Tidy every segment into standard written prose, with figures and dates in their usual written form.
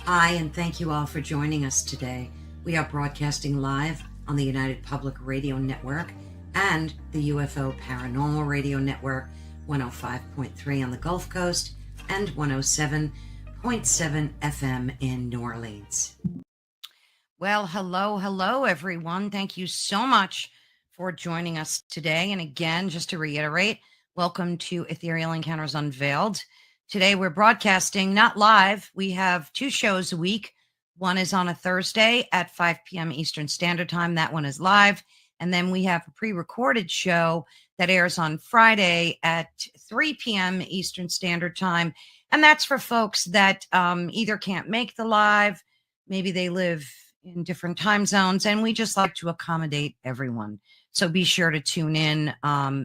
Hi, and thank you all for joining us today. We are broadcasting live on the United Public Radio Network and the UFO Paranormal Radio Network, 105.3 on the Gulf Coast and 107.7 FM in New Orleans. Well, hello, everyone. Thank you so much for joining us today. And again, just to reiterate, welcome to Ethereal Encounters Unveiled. Today we're broadcasting, not live. We have two shows a week. One is on a Thursday at 5 p.m. Eastern Standard Time. That one is live. And then we have a pre-recorded show that airs on Friday at 3 p.m. Eastern Standard Time. And that's for folks that either can't make the live, maybe they live in different time zones, and we just like to accommodate everyone. So be sure to tune in.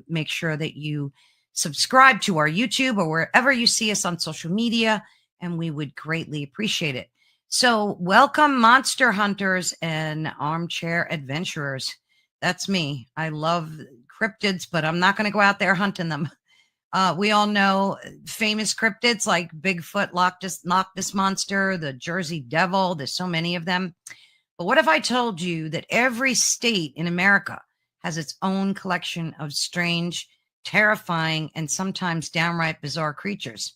Make sure that you subscribe to our YouTube or wherever you see us on social media, and we would greatly appreciate it. So welcome, monster hunters and armchair adventurers. That's me. I love cryptids, but I'm not going to go out there hunting them. We all know famous cryptids like Bigfoot, Loch Ness Monster, the Jersey Devil. There's so many of them. But what if I told you that every state in America has its own collection of strange, terrifying, and sometimes downright bizarre creatures?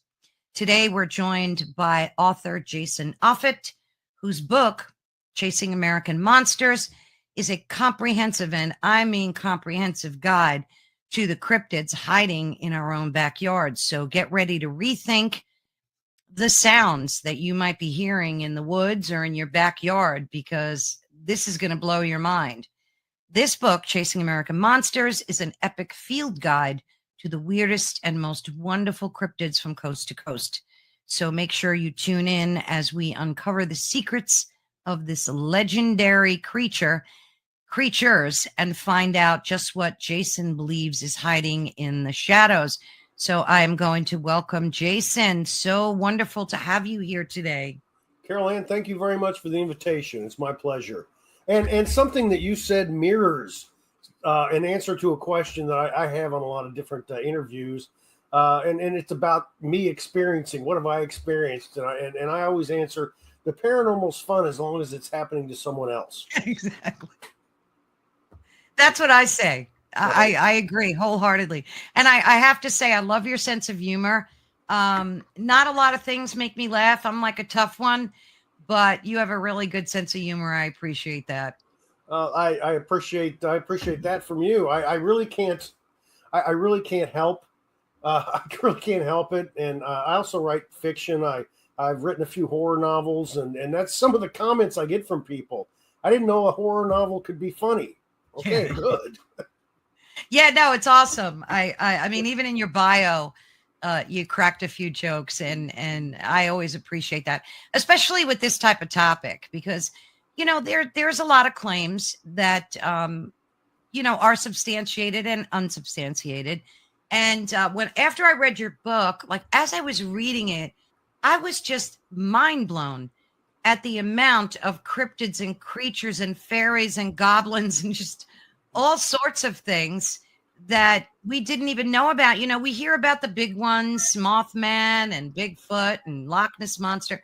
Today, we're joined by author Jason Offutt, whose book, Chasing American Monsters, is a comprehensive, and I mean comprehensive, guide to the cryptids hiding in our own backyards. So get ready to rethink the sounds that you might be hearing in the woods or in your backyard, because this is going to blow your mind. This book, Chasing American Monsters, is an epic field guide to the weirdest and most wonderful cryptids from coast to coast. So make sure you tune in as we uncover the secrets of this legendary creatures and find out just what Jason believes is hiding in the shadows. So I am going to welcome Jason. So wonderful to have you here today. Carol Ann, thank you very much for the invitation. It's my pleasure. And something that you said mirrors an answer to a question that I have on a lot of different interviews. And it's about me experiencing. What have I experienced? And I always answer, the paranormal's fun as long as it's happening to someone else. Exactly. That's what I say. Right. I agree wholeheartedly. And I have to say, I love your sense of humor. Not a lot of things make me laugh. I'm like a tough one, but you have a really good sense of humor. I appreciate that. I appreciate that from you. I really can't. I really can't help. I really can't help it. And I also write fiction. I've written a few horror novels, and that's some of the comments I get from people. I didn't know a horror novel could be funny. Okay, good. Yeah, no, it's awesome. I mean, even in your bio, you cracked a few jokes, and I always appreciate that, especially with this type of topic, because there's a lot of claims that are substantiated and unsubstantiated. And after I read your book, like as I was reading it, I was just mind blown at the amount of cryptids and creatures and fairies and goblins and just all sorts of things that we didn't even know about. We hear about the big ones, Mothman and Bigfoot and Loch Ness Monster,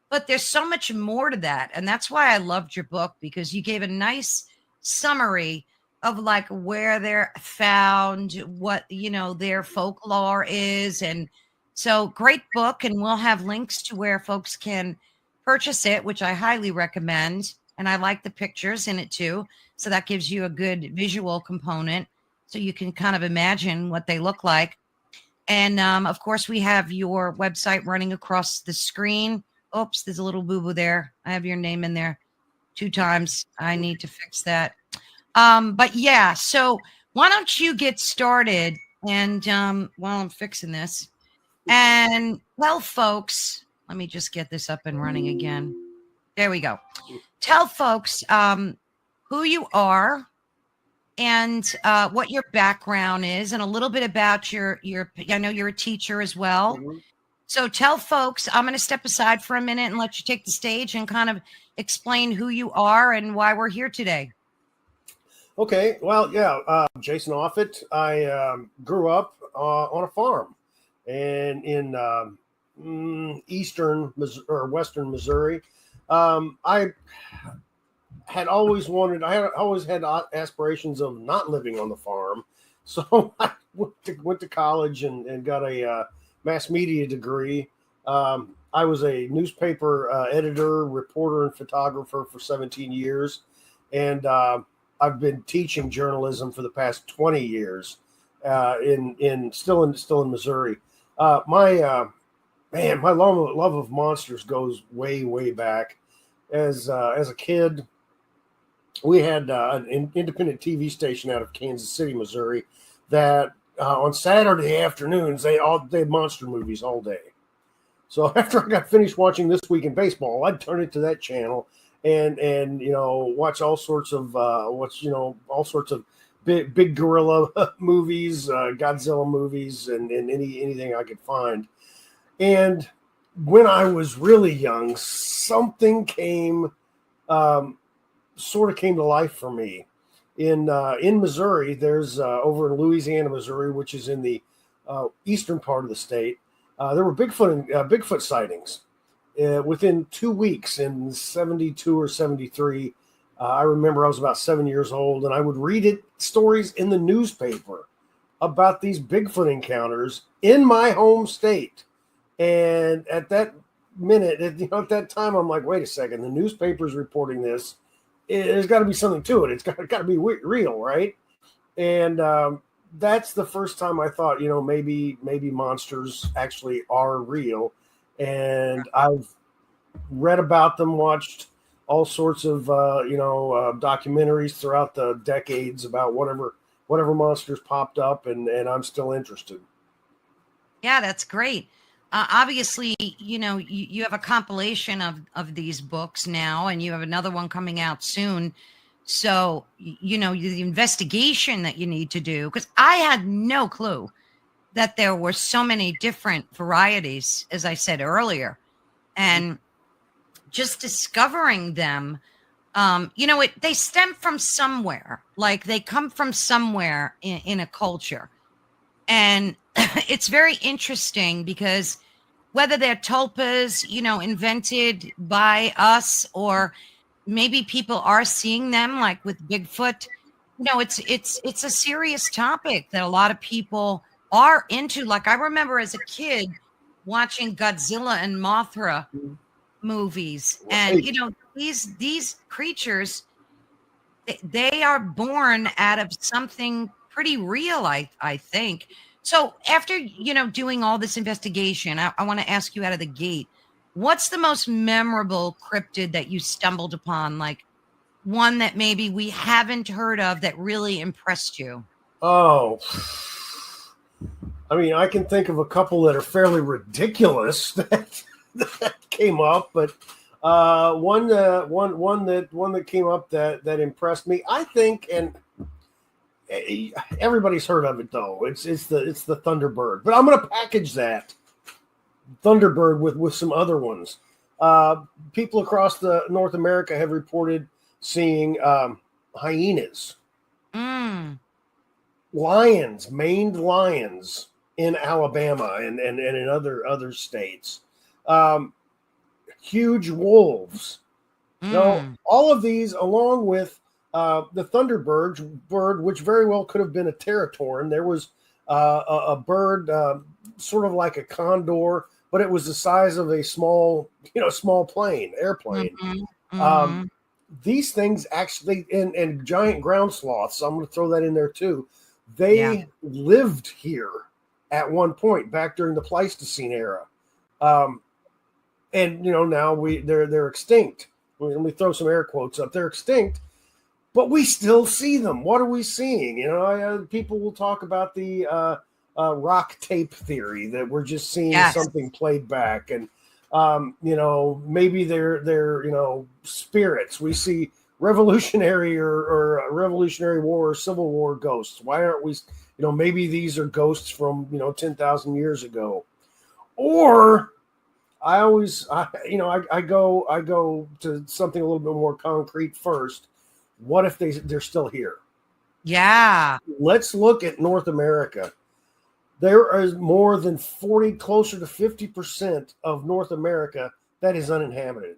but there's so much more to that. And that's why I loved your book, because you gave a nice summary of like where they're found, what, their folklore is. And so great book. And we'll have links to where folks can purchase it, which I highly recommend. And I like the pictures in it too. So that gives you a good visual component, so you can kind of imagine what they look like. And of course, we have your website running across the screen. Oops, there's a little boo-boo there. I have your name in there 2 times. I need to fix that. But yeah, so why don't you get started, and while I'm fixing this, and tell folks, let me just get this up and running again. There we go. Tell folks who you are and what your background is, and a little bit about your I know you're a teacher as well. Mm-hmm. So tell folks, I'm going to step aside for a minute and let you take the stage and kind of explain who you are and why we're here today. Okay. Well, yeah. Jason Offutt. I grew up on a farm, and in eastern or western Missouri. I always had aspirations of not living on the farm. So I went to college and got a mass media degree. I was a newspaper editor, reporter, and photographer for 17 years. And I've been teaching journalism for the past 20 years still in Missouri. My love of monsters goes way, way back. As a kid, we had an independent TV station out of Kansas City, Missouri, that on Saturday afternoons they had monster movies all day. So after I got finished watching This Week in Baseball, I'd turn it to that channel and watch all sorts of big gorilla movies, Godzilla movies, and anything I could find. And when I was really young, something sort of came to life for me. In Missouri, there's over in Louisiana, Missouri, which is in the eastern part of the state. There were Bigfoot sightings within 2 weeks in 72 or 73. I remember I was about 7 years old, and I would read stories in the newspaper about these Bigfoot encounters in my home state. And at that minute, at that time, I'm like, wait a second, the newspaper's reporting this. There's got to be something to it. It's got to be real, right? And that's the first time I thought, maybe monsters actually are real. And I've read about them, watched all sorts of documentaries throughout the decades about whatever monsters popped up, and I'm still interested. Yeah, that's great. Obviously, you have a compilation of these books now, and you have another one coming out soon. So, the investigation that you need to do, because I had no clue that there were so many different varieties, as I said earlier, and just discovering them, they stem from somewhere, like they come from somewhere in a culture. And it's very interesting because whether they're tulpas, invented by us, or maybe people are seeing them, like with Bigfoot, it's a serious topic that a lot of people are into. Like I remember as a kid watching Godzilla and Mothra movies, and these creatures, they are born out of something pretty real, I think. So after, doing all this investigation, I want to ask you out of the gate, what's the most memorable cryptid that you stumbled upon? Like one that maybe we haven't heard of that really impressed you? Oh, I mean, I can think of a couple that are fairly ridiculous that came up, but one that came up that impressed me, I think, and everybody's heard of it though. It's the Thunderbird, but I'm going to package that Thunderbird with some other ones. People across the North America have reported seeing hyenas, lions, maned lions in Alabama and in other states. Huge wolves. All of these, along with the Thunderbird, which very well could have been a Teratorn. There was a bird, sort of like a condor, but it was the size of a small airplane. These things actually, and giant ground sloths, I'm going to throw that in there too. They lived here at one point back during the Pleistocene era. And now they're extinct. Let me throw some air quotes up. They're extinct, but we still see them. What are we seeing? People will talk about the rock tape theory, that we're just seeing something played back, and maybe they're spirits. We see Revolutionary or Revolutionary War or Civil War ghosts. Why aren't we? Maybe these are ghosts from 10,000 years ago, or I go to something a little bit more concrete first. What if they're still here? Yeah. Let's look at North America. there is more than 40, closer to 50% of North America that is uninhabited.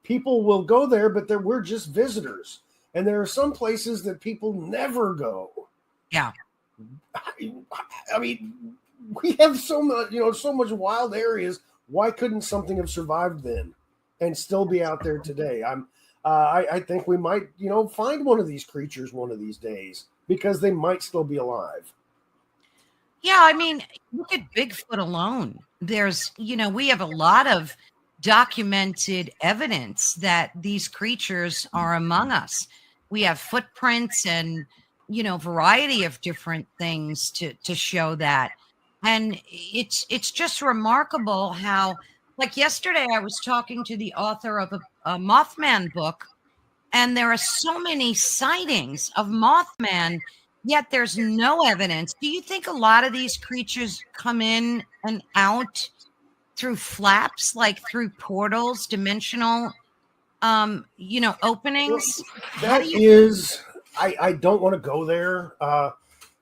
People will go there, but we're just visitors. And there are some places that people never go. Yeah. I mean, we have so much wild areas. Why couldn't something have survived then and still be out there today? I think we might, find one of these creatures one of these days because they might still be alive. Yeah, I mean, look at Bigfoot alone. There's, we have a lot of documented evidence that these creatures are among us. We have footprints and, variety of different things to show that. And it's just remarkable how, like yesterday, I was talking to the author of a Mothman book, and there are so many sightings of Mothman, yet there's no evidence. Do you think a lot of these creatures come in and out through flaps, like through portals, dimensional, openings? I don't want to go there.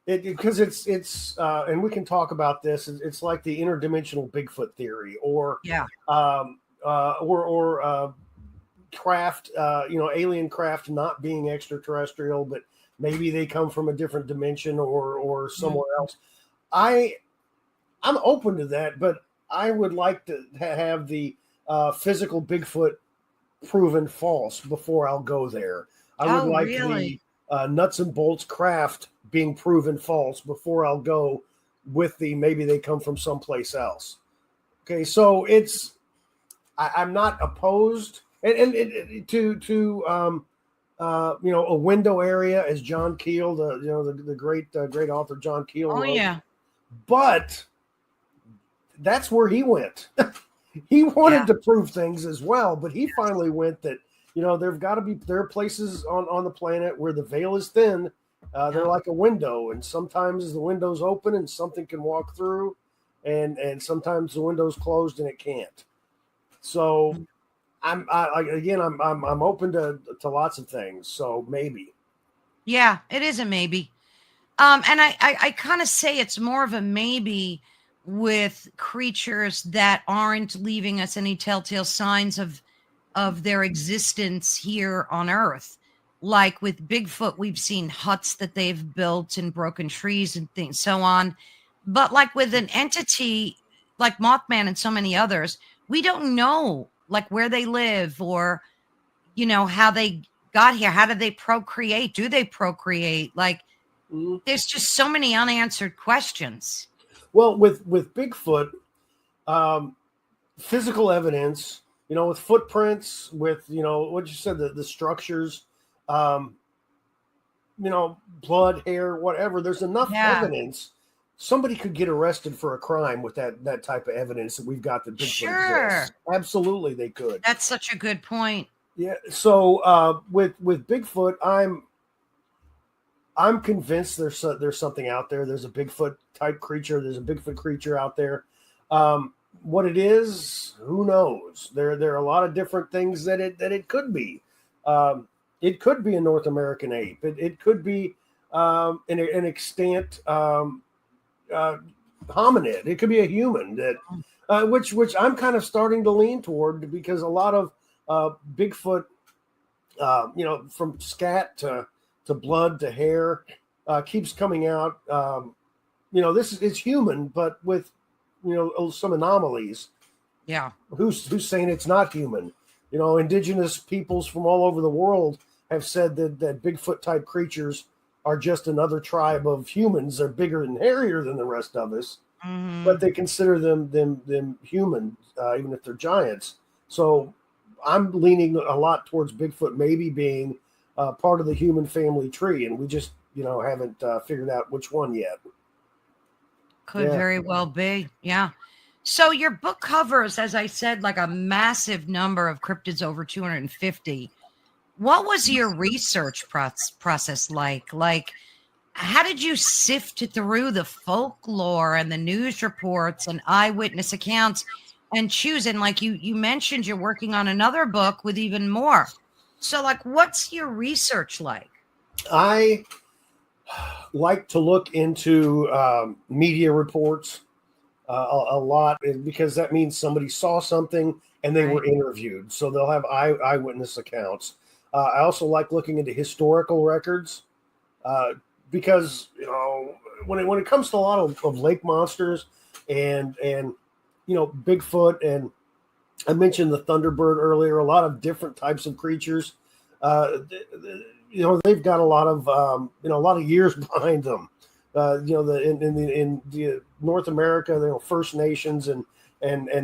Because it's and we can talk about this. It's like the interdimensional Bigfoot theory, or craft, alien craft not being extraterrestrial, but maybe they come from a different dimension or somewhere else. I'm open to that, but I would like to have the physical Bigfoot proven false before I'll go there. I would like the nuts and bolts craft being proven false before I'll go with the maybe they come from someplace else. Okay, so I'm not opposed and to a window area, as John Keel, the great author John Keel wrote. Yeah, but that's where he went. He wanted to prove things as well, but he finally went that there are places on the planet where the veil is thin. They're like a window, and sometimes the window's open and something can walk through, and sometimes the window's closed and it can't. So I'm open to lots of things. So maybe. Yeah, it is a maybe. And I kind of say it's more of a maybe with creatures that aren't leaving us any telltale signs of their existence here on Earth. Like with Bigfoot, we've seen huts that they've built and broken trees and things, so on. But like with an entity like Mothman and so many others, we don't know like where they live or, how they got here. How did they procreate? Do they procreate? Like there's just so many unanswered questions. Well, with Bigfoot, physical evidence, with footprints, with, what you said, the structures, blood, hair, whatever. There's enough evidence. Somebody could get arrested for a crime with that type of evidence that we've got that Bigfoot exists. Absolutely, they could. That's such a good point. Yeah. So with Bigfoot, I'm convinced there's something out there. There's a Bigfoot type creature. There's a Bigfoot creature out there. What it is, who knows? There are a lot of different things that it could be. It could be a North American ape. It could be an extant hominid. It could be a human that which I'm kind of starting to lean toward, because a lot of Bigfoot, from scat to blood to hair, keeps coming out. It's human, but with some anomalies. Yeah. Who's saying it's not human? Indigenous peoples from all over the world have said that Bigfoot type creatures are just another tribe of humans. They're bigger and hairier than the rest of us, but they consider them human, even if they're giants. So I'm leaning a lot towards Bigfoot maybe being part of the human family tree, and we just haven't figured out which one yet. Could very well be. Yeah. So your book covers, as I said, like a massive number of cryptids, over 250. What was your research process like? Like, how did you sift through the folklore and the news reports and eyewitness accounts and choose? And like you mentioned, you're working on another book with even more. So like, what's your research like? like to look into media reports a lot, because that means somebody saw something and they were interviewed. So they'll have eyewitness accounts. I also like looking into historical records because, when it comes to a lot of lake monsters and Bigfoot, and I mentioned the Thunderbird earlier, a lot of different types of creatures. They've got a lot of years behind them. In the North America, First Nations and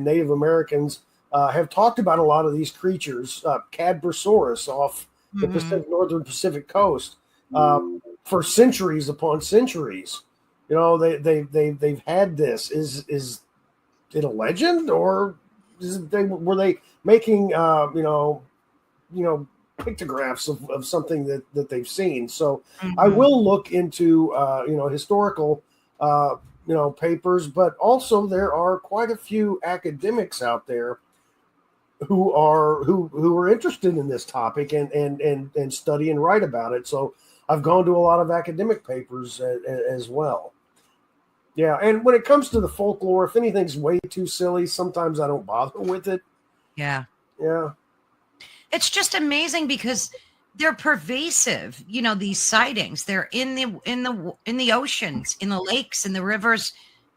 Native Americans have talked about a lot of these creatures. Cadbrosaurus off the northern Pacific coast for centuries upon centuries. They've had this. Is it a legend, or were they making pictographs of something that they've seen? So I will look into historical papers, but also there are quite a few academics out there who are interested in this topic and study and write about it. So I've gone to a lot of academic papers as well. Yeah, and when it comes to the folklore, if anything's way too silly, sometimes I don't bother with it. Yeah. Yeah. It's just amazing because they're pervasive. These sightings, they're in the oceans, in the lakes, in the rivers,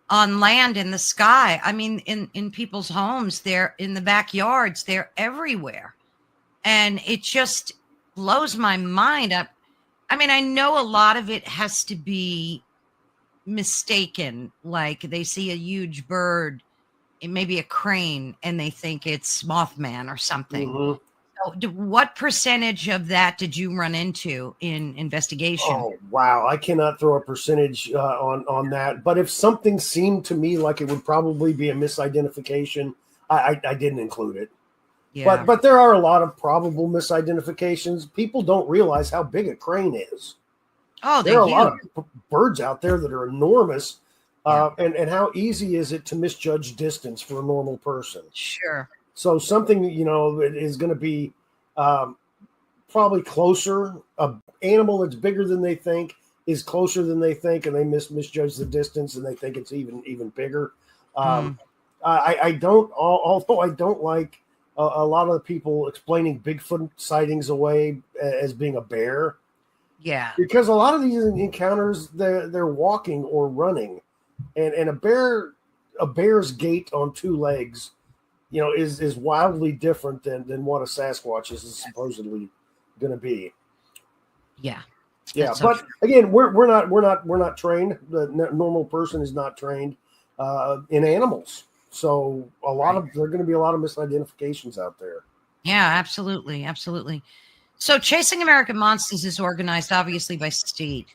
on land, in the sky. I mean, in people's homes, they're in the backyards, they're everywhere. And it just blows my mind up. I mean, I know a lot of it has to be mistaken. Like they see a huge bird, it may be a crane, and they think it's Mothman or something. So what percentage of that did you run into in investigation? Oh, wow. I cannot throw a percentage on that. But if something seemed to me like it would probably be a misidentification, I didn't include it. Yeah. But there are a lot of probable misidentifications. People don't realize how big a crane is. Oh, there are a lot of birds out there that are enormous. And how easy is it to misjudge distance for a normal person? Sure. So something, is going to be probably closer. An animal that's bigger than they think is closer than they think, and they misjudge the distance, and they think it's even bigger. I don't, although I don't like a lot of the people explaining Bigfoot sightings away as being a bear. Yeah. Because a lot of these encounters, they're walking or running, and a bear's gait on two legs, is wildly different than what a Sasquatch is supposedly going to be. Yeah. Yeah. But again, we're not trained. The normal person is not trained in animals. So there are going to be a lot of misidentifications out there. Yeah, absolutely. Absolutely. So Chasing American Monsters is organized obviously by state.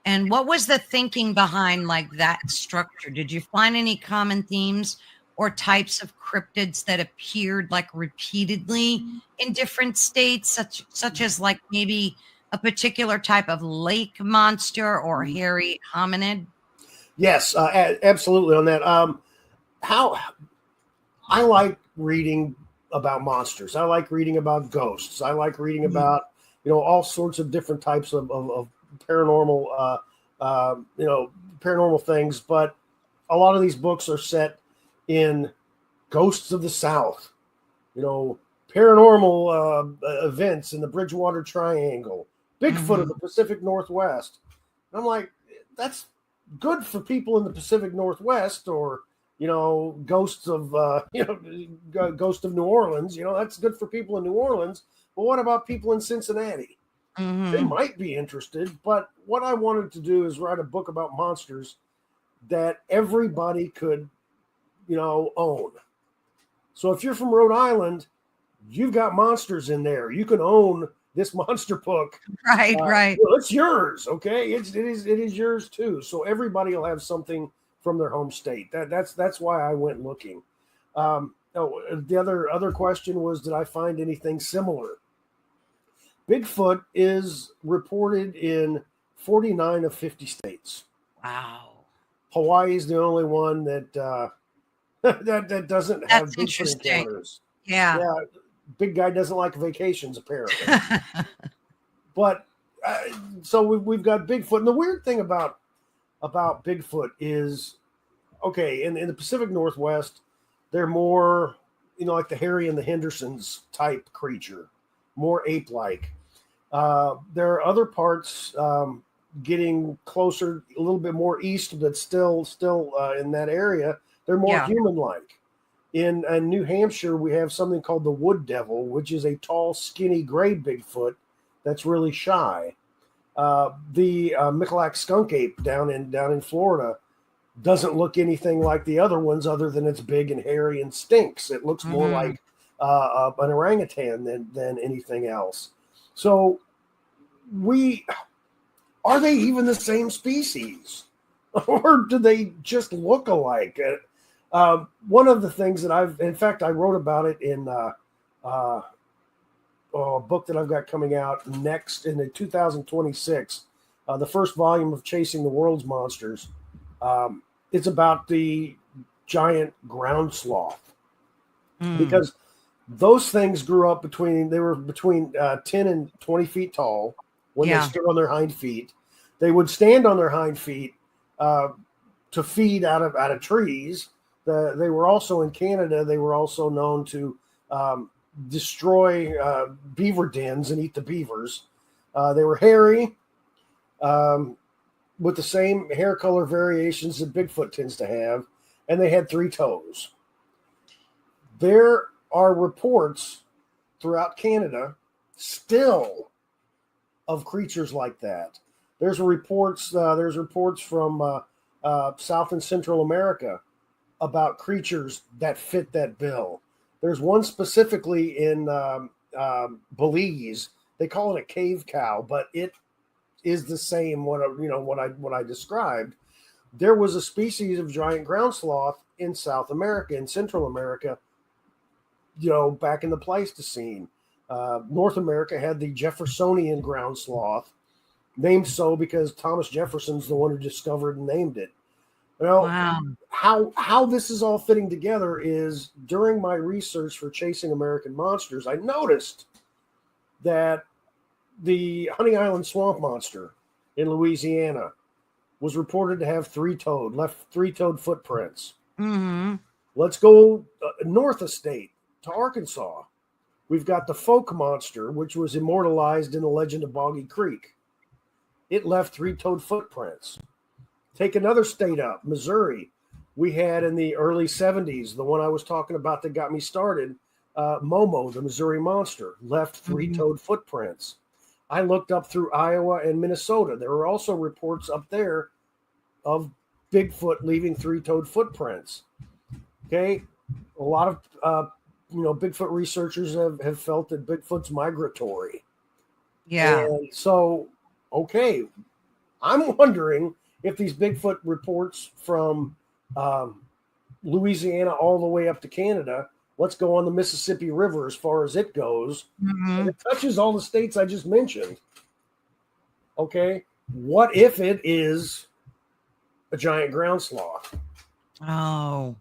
And what was the thinking behind like that structure? Did you find any common themes or types of cryptids that appeared like repeatedly in different states, such as like maybe a particular type of lake monster or hairy hominid? Yes, absolutely on that. How I like reading about monsters. I like reading about ghosts. I like reading about, all sorts of different types of paranormal, paranormal things. But a lot of these books are set in ghosts of the South, paranormal events in the Bridgewater Triangle, Bigfoot of the Pacific Northwest. And I'm like, that's good for people in the Pacific Northwest, or ghosts of Ghost of New Orleans. That's good for people in New Orleans. But what about people in Cincinnati? They might be interested. But what I wanted to do is write a book about monsters that everybody could, own. So if you're from Rhode Island, you've got monsters in there. You can own this monster book. Right. It's yours. Okay. It is yours too. So everybody will have something from their home state. That's why I went looking. The other question was, did I find anything similar? Bigfoot is reported in 49 of 50 states. Wow. Hawaii is the only one that that doesn't have Bigfoot encounters. Yeah. Big guy doesn't like vacations, apparently. But so we've got Bigfoot. And the weird thing about Bigfoot is, okay, in the Pacific Northwest, they're more, like the Harry and the Hendersons type creature, more ape-like. There are other parts getting closer, a little bit more east, but still in that area, they're more human-like. In New Hampshire, we have something called the wood devil, which is a tall, skinny, gray Bigfoot that's really shy. The Michalak skunk ape down in Florida doesn't look anything like the other ones, other than it's big and hairy and stinks. It looks more like an orangutan than anything else. So, are they even the same species, or do they just look alike? One of the things that I wrote about it in a book that I've got coming out next in the 2026, the first volume of Chasing the World's Monsters. It's about the giant ground sloth, because those things grew up between 10 and 20 feet tall when they stood on their hind feet. They would stand on their hind feet to feed out of trees. They were also in Canada. They were also known to destroy beaver dens and eat the beavers. They were hairy, with the same hair color variations that Bigfoot tends to have, and they had 3 toes. There are reports throughout Canada still of creatures like that. There's reports from South and Central America about creatures that fit that bill. There's one specifically in Belize. They call it a cave cow, but it is the same what I described. There was a species of giant ground sloth in South America, in Central America, back in the Pleistocene. North America had the Jeffersonian ground sloth, named so because Thomas Jefferson's the one who discovered and named it. Wow. How this is all fitting together is, during my research for Chasing American Monsters, I noticed that the Honey Island swamp monster in Louisiana was reported to have left three-toed footprints. Mm-hmm. Let's go north of state to Arkansas. We've got the Folk monster, which was immortalized in the legend of Boggy Creek. It left three-toed footprints. Take another state up, Missouri. We had in the early 70s, the one I was talking about that got me started, Momo, the Missouri monster, left three-toed footprints. I looked up through Iowa and Minnesota. There were also reports up there of Bigfoot leaving three-toed footprints. Okay, a lot of Bigfoot researchers have felt that Bigfoot's migratory. Yeah. And so, okay, I'm wondering if these Bigfoot reports from Louisiana all the way up to Canada, let's go on the Mississippi River as far as it goes. And it touches all the states I just mentioned. Okay, what if it is a giant ground sloth? Oh.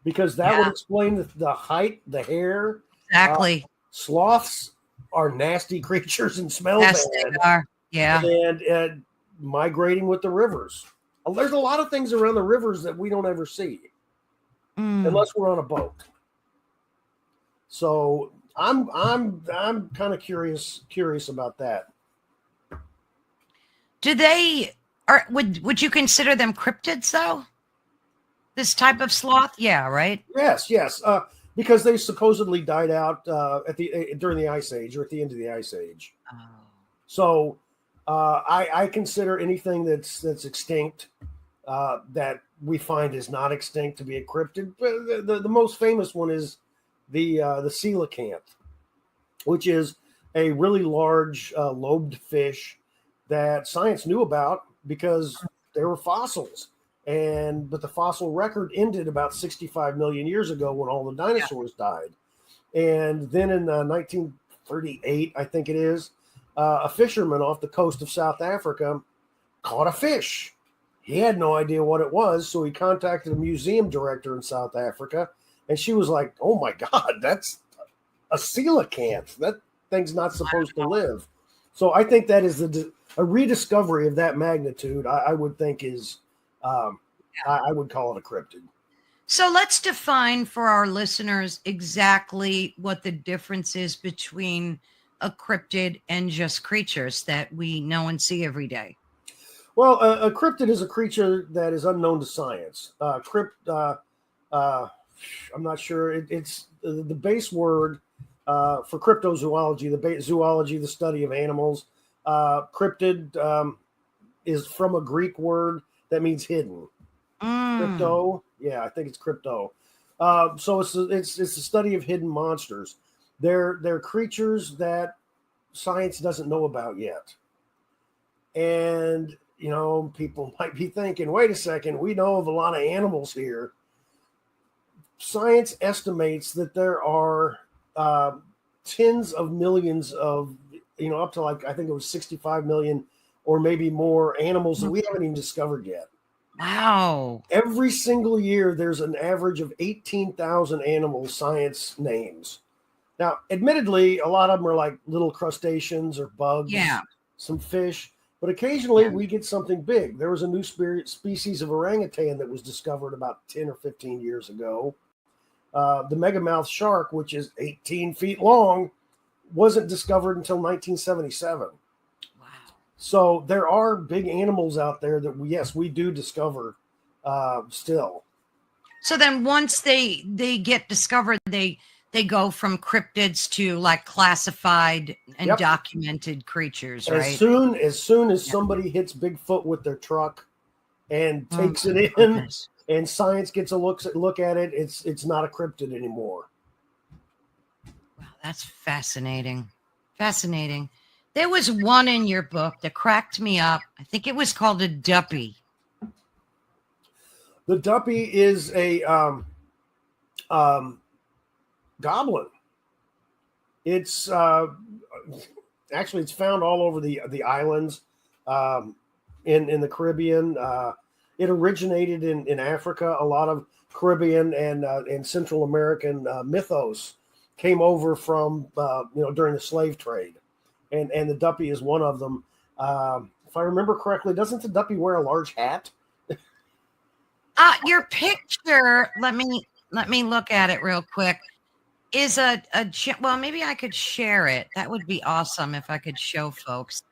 Because that would explain the height, the hair. Exactly. Sloths are nasty creatures and smell Yes, bad. they are. Yeah. And migrating with the rivers. There's a lot of things around the rivers that we don't ever see unless we're on a boat. So I'm kind of curious about that. Would you consider them cryptids though? This type of sloth? Yeah, right? Yes. Because they supposedly died out during the Ice Age, or at the end of the Ice Age. Oh. So I consider anything that's extinct that we find is not extinct to be a cryptid. The most famous one is the coelacanth, which is a really large lobed fish that science knew about because they were fossils. But the fossil record ended about 65 million years ago when all the dinosaurs died. And then in 1938, I think it is, a fisherman off the coast of South Africa caught a fish. He had no idea what it was, so he contacted a museum director in South Africa, and she was like, "Oh my God, that's a coelacanth. That thing's not supposed to live." So I think that is a rediscovery of that magnitude. I would think is, I would call it a cryptid. So let's define for our listeners exactly what the difference is between a cryptid and just creatures that we know and see every day. Well, a cryptid is a creature that is unknown to science. I'm not sure. It's the base word for cryptozoology, zoology, the study of animals. Cryptid is from a Greek word that means hidden. Crypto, yeah, I think it's crypto. So it's the study of hidden monsters. They're creatures that science doesn't know about yet. And people might be thinking, wait a second, we know of a lot of animals here. Science estimates that there are tens of millions of, up to I think it was 65 million or maybe more animals that we haven't even discovered yet. Wow. Every single year, there's an average of 18,000 animals science names. Now, admittedly, a lot of them are like little crustaceans or bugs, some fish. But occasionally we get something big. There was a new species of orangutan that was discovered about 10 or 15 years ago. The megamouth shark, which is 18 feet long, wasn't discovered until 1977. Wow. So there are big animals out there that we do discover still. So then once they get discovered, they go from cryptids to classified and documented creatures, right? As soon as somebody hits Bigfoot with their truck and takes it in, and science gets a look at it, it's not a cryptid anymore. Wow, that's fascinating. Fascinating. There was one in your book that cracked me up. I think it was called a duppy. The duppy is a goblin. It's actually it's found all over the islands in the Caribbean. It originated in Africa. A lot of Caribbean and Central American mythos came over from during the slave trade, and the duppy is one of them. If I remember correctly, doesn't the duppy wear a large hat? Your picture, let me look at it real quick, is well, maybe I could share it. That would be awesome if I could show folks.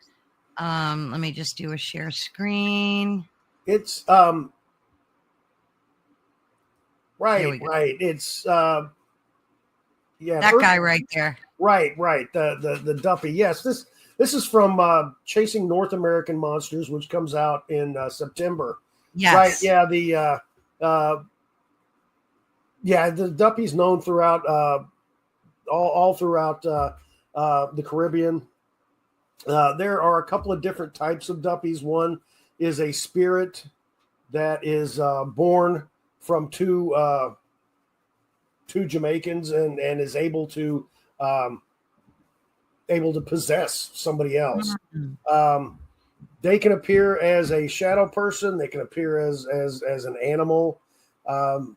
Let me just do a share screen. It's right. It's that guy right there. Right. The duppy. Yes, this is from Chasing North American Monsters, which comes out in September. Yes. Right. Yeah. The duppy's known throughout all throughout the Caribbean. There are a couple of different types of duppies. One is a spirit that is born from two Jamaicans and is able to possess somebody else. Mm-hmm. They can appear as a shadow person. They can appear as an animal. Who's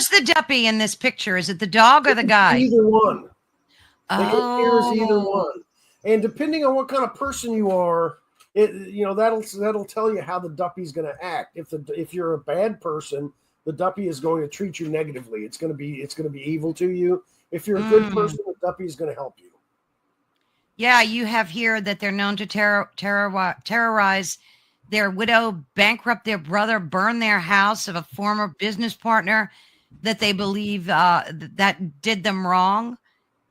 the duppy in this picture? Is it the dog or the guy? Either one. They can appear as either one. And depending on what kind of person you are, that'll tell you how the duppy's going to act. If you're a bad person, the duppy is going to treat you negatively. It's going to be evil to you. If you're a good person, the duppy is going to help you. Yeah, you have here that they're known to terrorize their widow, bankrupt their brother, burn their house of a former business partner that they believe that did them wrong.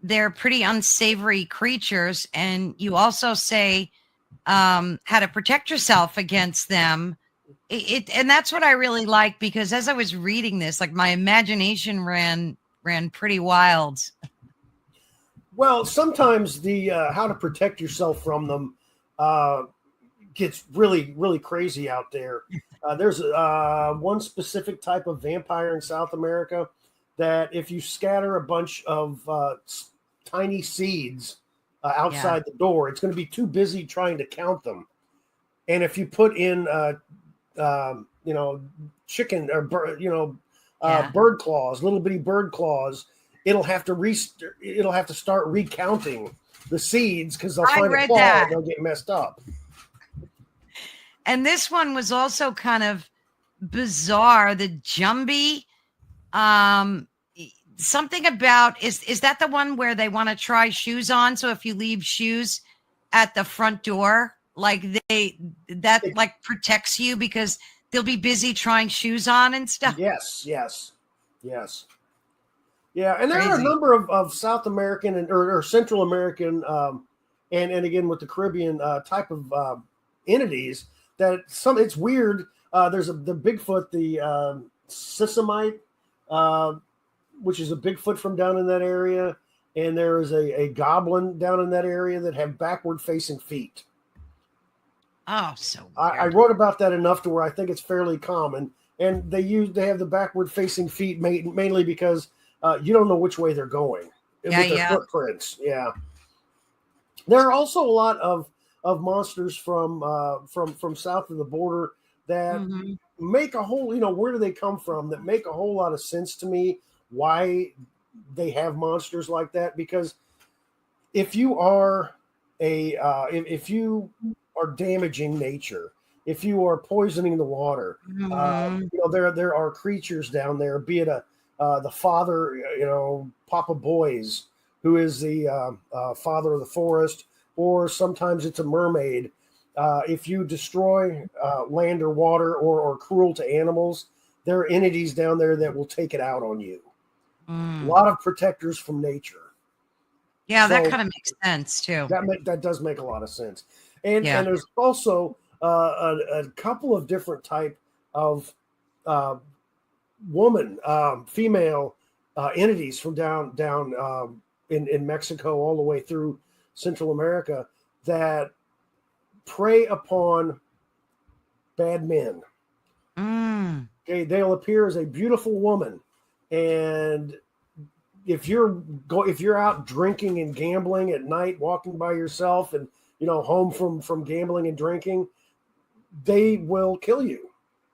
They're pretty unsavory creatures, and you also say how to protect yourself against them. And that's what I really like, because as I was reading this, my imagination ran pretty wild. Well, sometimes the how to protect yourself from them gets really, really crazy out there. There's one specific type of vampire in South America that if you scatter a bunch of tiny seeds outside the door, it's going to be too busy trying to count them. And if you put in, chicken or bird claws, little bitty bird claws, it'll have to start recounting the seeds because they'll I find a read claw that. and they'll get messed up. And this one was also kind of bizarre. The Jumbie, something about is that the one where they want to try shoes on? So if you leave shoes at the front door, like like protects you because they'll be busy trying shoes on and stuff. Yes. Yeah, and there are a Crazy. number of South American or Central American, and again with the Caribbean type of entities that it's weird. There's the Bigfoot, the Sisamite, which is a Bigfoot from down in that area, and there is a goblin down in that area that have backward facing feet. Oh, so weird. I wrote about that enough to where I think it's fairly common, and they have the backward facing feet mainly because you don't know which way they're going with their footprints. Yeah, there are also a lot of monsters from south of the border that make a whole, where do they come from? That make a whole lot of sense to me. Why they have monsters like that? Because if you are if you are damaging nature, if you are poisoning the water, there are creatures down there, be it the father, Papa Boys, who is the father of the forest, or sometimes it's a mermaid. If you destroy land or water or cruel to animals, there are entities down there that will take it out on you. A lot of protectors from nature. Yeah, so that kind of makes sense too. That does make a lot of sense. And there's also a couple of different type of female entities from down in Mexico all the way through Central America that prey upon bad men. Okay, they'll appear as a beautiful woman, and if you're out drinking and gambling at night, walking by yourself, and home from gambling and drinking, they will kill you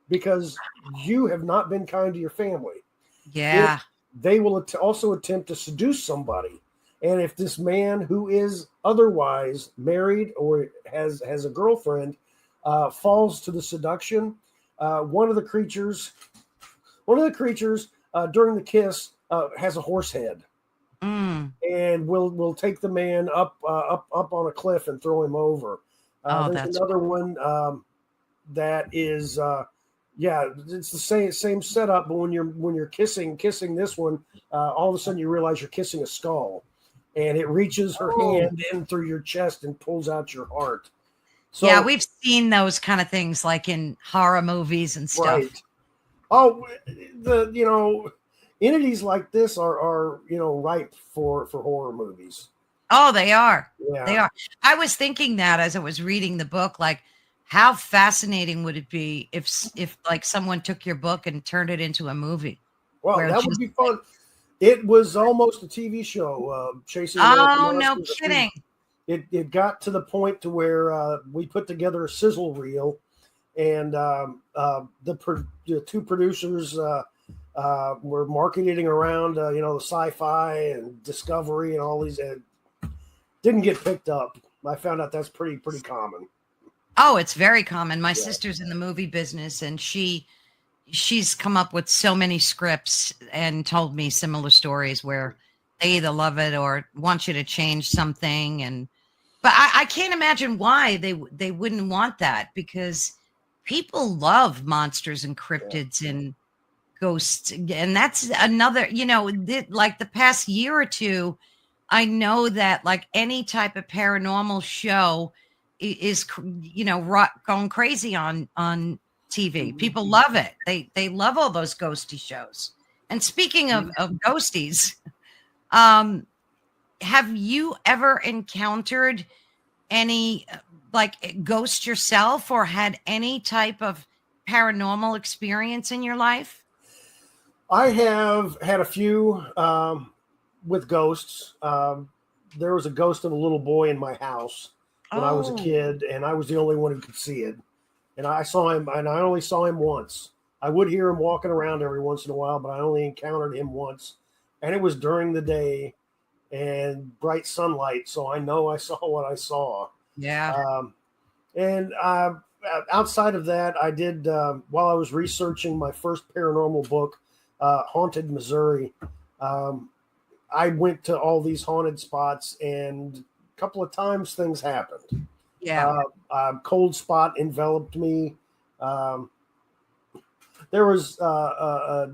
because you have not been kind to your family. Yeah. They will also attempt to seduce somebody. And if this man who is otherwise married or has a girlfriend falls to the seduction, one of the creatures during the kiss has a horse head, and will take the man up on a cliff and throw him over. There's another one that is it's the same setup, but when you're kissing this one, all of a sudden you realize you're kissing a skull, and it reaches her hand in through your chest and pulls out your heart. So, yeah, we've seen those kind of things like in horror movies and stuff. Right. Oh, entities like this are ripe for horror movies. Oh, they are. Yeah. They are. I was thinking that as I was reading the book, like, how fascinating would it be if like someone took your book and turned it into a movie? Well, that would be fun. It was almost a TV show, Chasing American Monsters. No kidding. It got to the point to where we put together a sizzle reel, and the two producers were marketing around, the Sci-Fi and Discovery and all these. Didn't get picked up. I found out that's pretty common. Oh, it's very common. My sister's in the movie business, and she's come up with so many scripts and told me similar stories where they either love it or want you to change something. But I can't imagine why they wouldn't want that, because people love monsters and cryptids and ghosts. And that's another, like the past year or two, I know that like any type of paranormal show is, going crazy on TV. People love it. They love all those ghosty shows. And speaking of ghosties, have you ever encountered any like ghost yourself or had any type of paranormal experience in your life? I have had a few with ghosts. There was a ghost of a little boy in my house when I was a kid, and I was the only one who could see it. And I saw him, and I only saw him once. I would hear him walking around every once in a while, but I only encountered him once. And it was during the day, and bright sunlight. So I know I saw what I saw. Yeah. And outside of that, I did, while I was researching my first paranormal book, Haunted Missouri, I went to all these haunted spots, and a couple of times things happened. Yeah. Cold spot enveloped me. There was a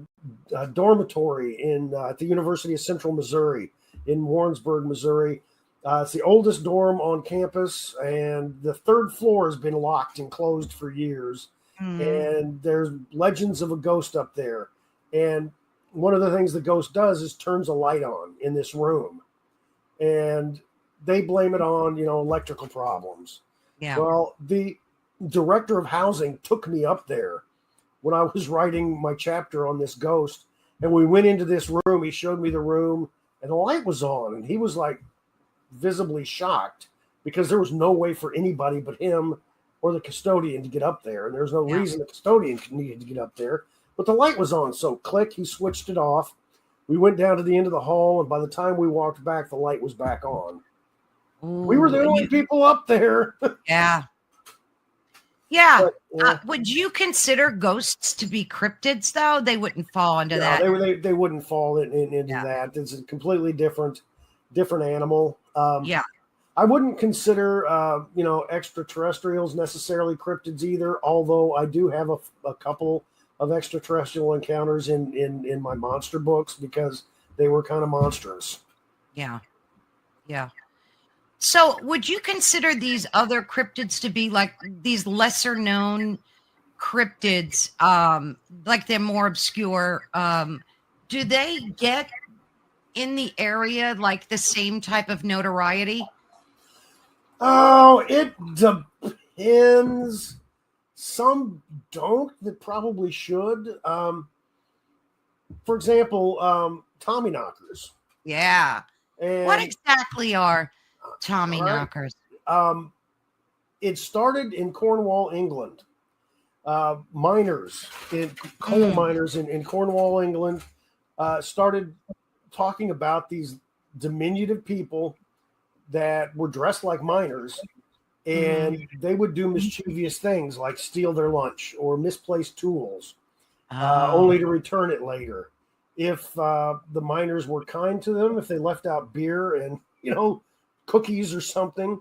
dormitory at the University of Central Missouri in Warrensburg, Missouri. It's the oldest dorm on campus, and the third floor has been locked and closed for years. And there's legends of a ghost up there. And one of the things the ghost does is turns a light on in this room. And they blame it on, electrical problems. Yeah. Well, the director of housing took me up there when I was writing my chapter on this ghost. And we went into this room. He showed me the room, and the light was on. And he was like visibly shocked because there was no way for anybody but him or the custodian to get up there. And there's no reason the custodian needed to get up there. But the light was on. So click, he switched it off. We went down to the end of the hall. And by the time we walked back, the light was back on. Ooh, we were the only people up there. Yeah. Yeah. But, would you consider ghosts to be cryptids, though? They wouldn't fall into that. They wouldn't fall into that. It's a completely different animal. I wouldn't consider, extraterrestrials necessarily cryptids either, although I do have a couple of extraterrestrial encounters in my monster books because they were kind of monstrous. Yeah. Yeah. So would you consider these other cryptids to be like these lesser known cryptids, like they're more obscure? Do they get in the area like the same type of notoriety? Oh, it depends. Some don't that probably should. For example, Tommy knockers. Yeah. And what exactly are Tommy knockers? It started in Cornwall, England. Miners, coal miners in Cornwall, England, started talking about these diminutive people that were dressed like miners, and they would do mischievous things like steal their lunch or misplace tools, only to return it later. If the miners were kind to them, if they left out beer and cookies or something,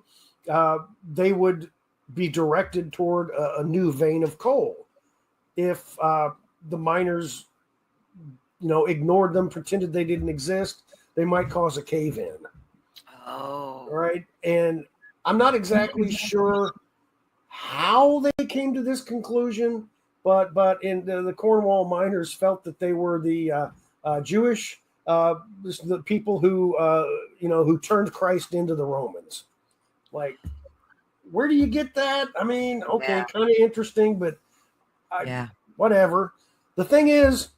they would be directed toward a new vein of coal. If the miners, ignored them, pretended they didn't exist, they might cause a cave-in. Oh, right. And I'm not exactly sure how they came to this conclusion, but in the Cornwall miners felt that they were the Jewish, the people who turned Christ into the Romans. Like, where do you get that? I mean, okay, kind of interesting, but whatever. The thing is,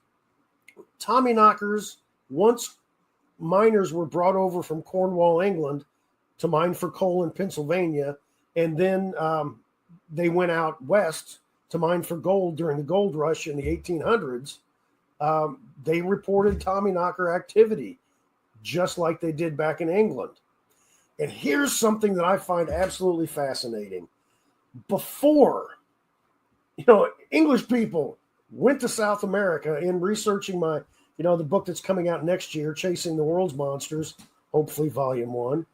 Tommy knockers, once miners were brought over from Cornwall, England, to mine for coal in Pennsylvania, and then they went out west to mine for gold during the gold rush in the 1800s. They reported Tommy knocker activity, just like they did back in England. And here's something that I find absolutely fascinating. Before, English people went to South America in researching my, the book that's coming out next year, Chasing the World's Monsters, hopefully volume 1.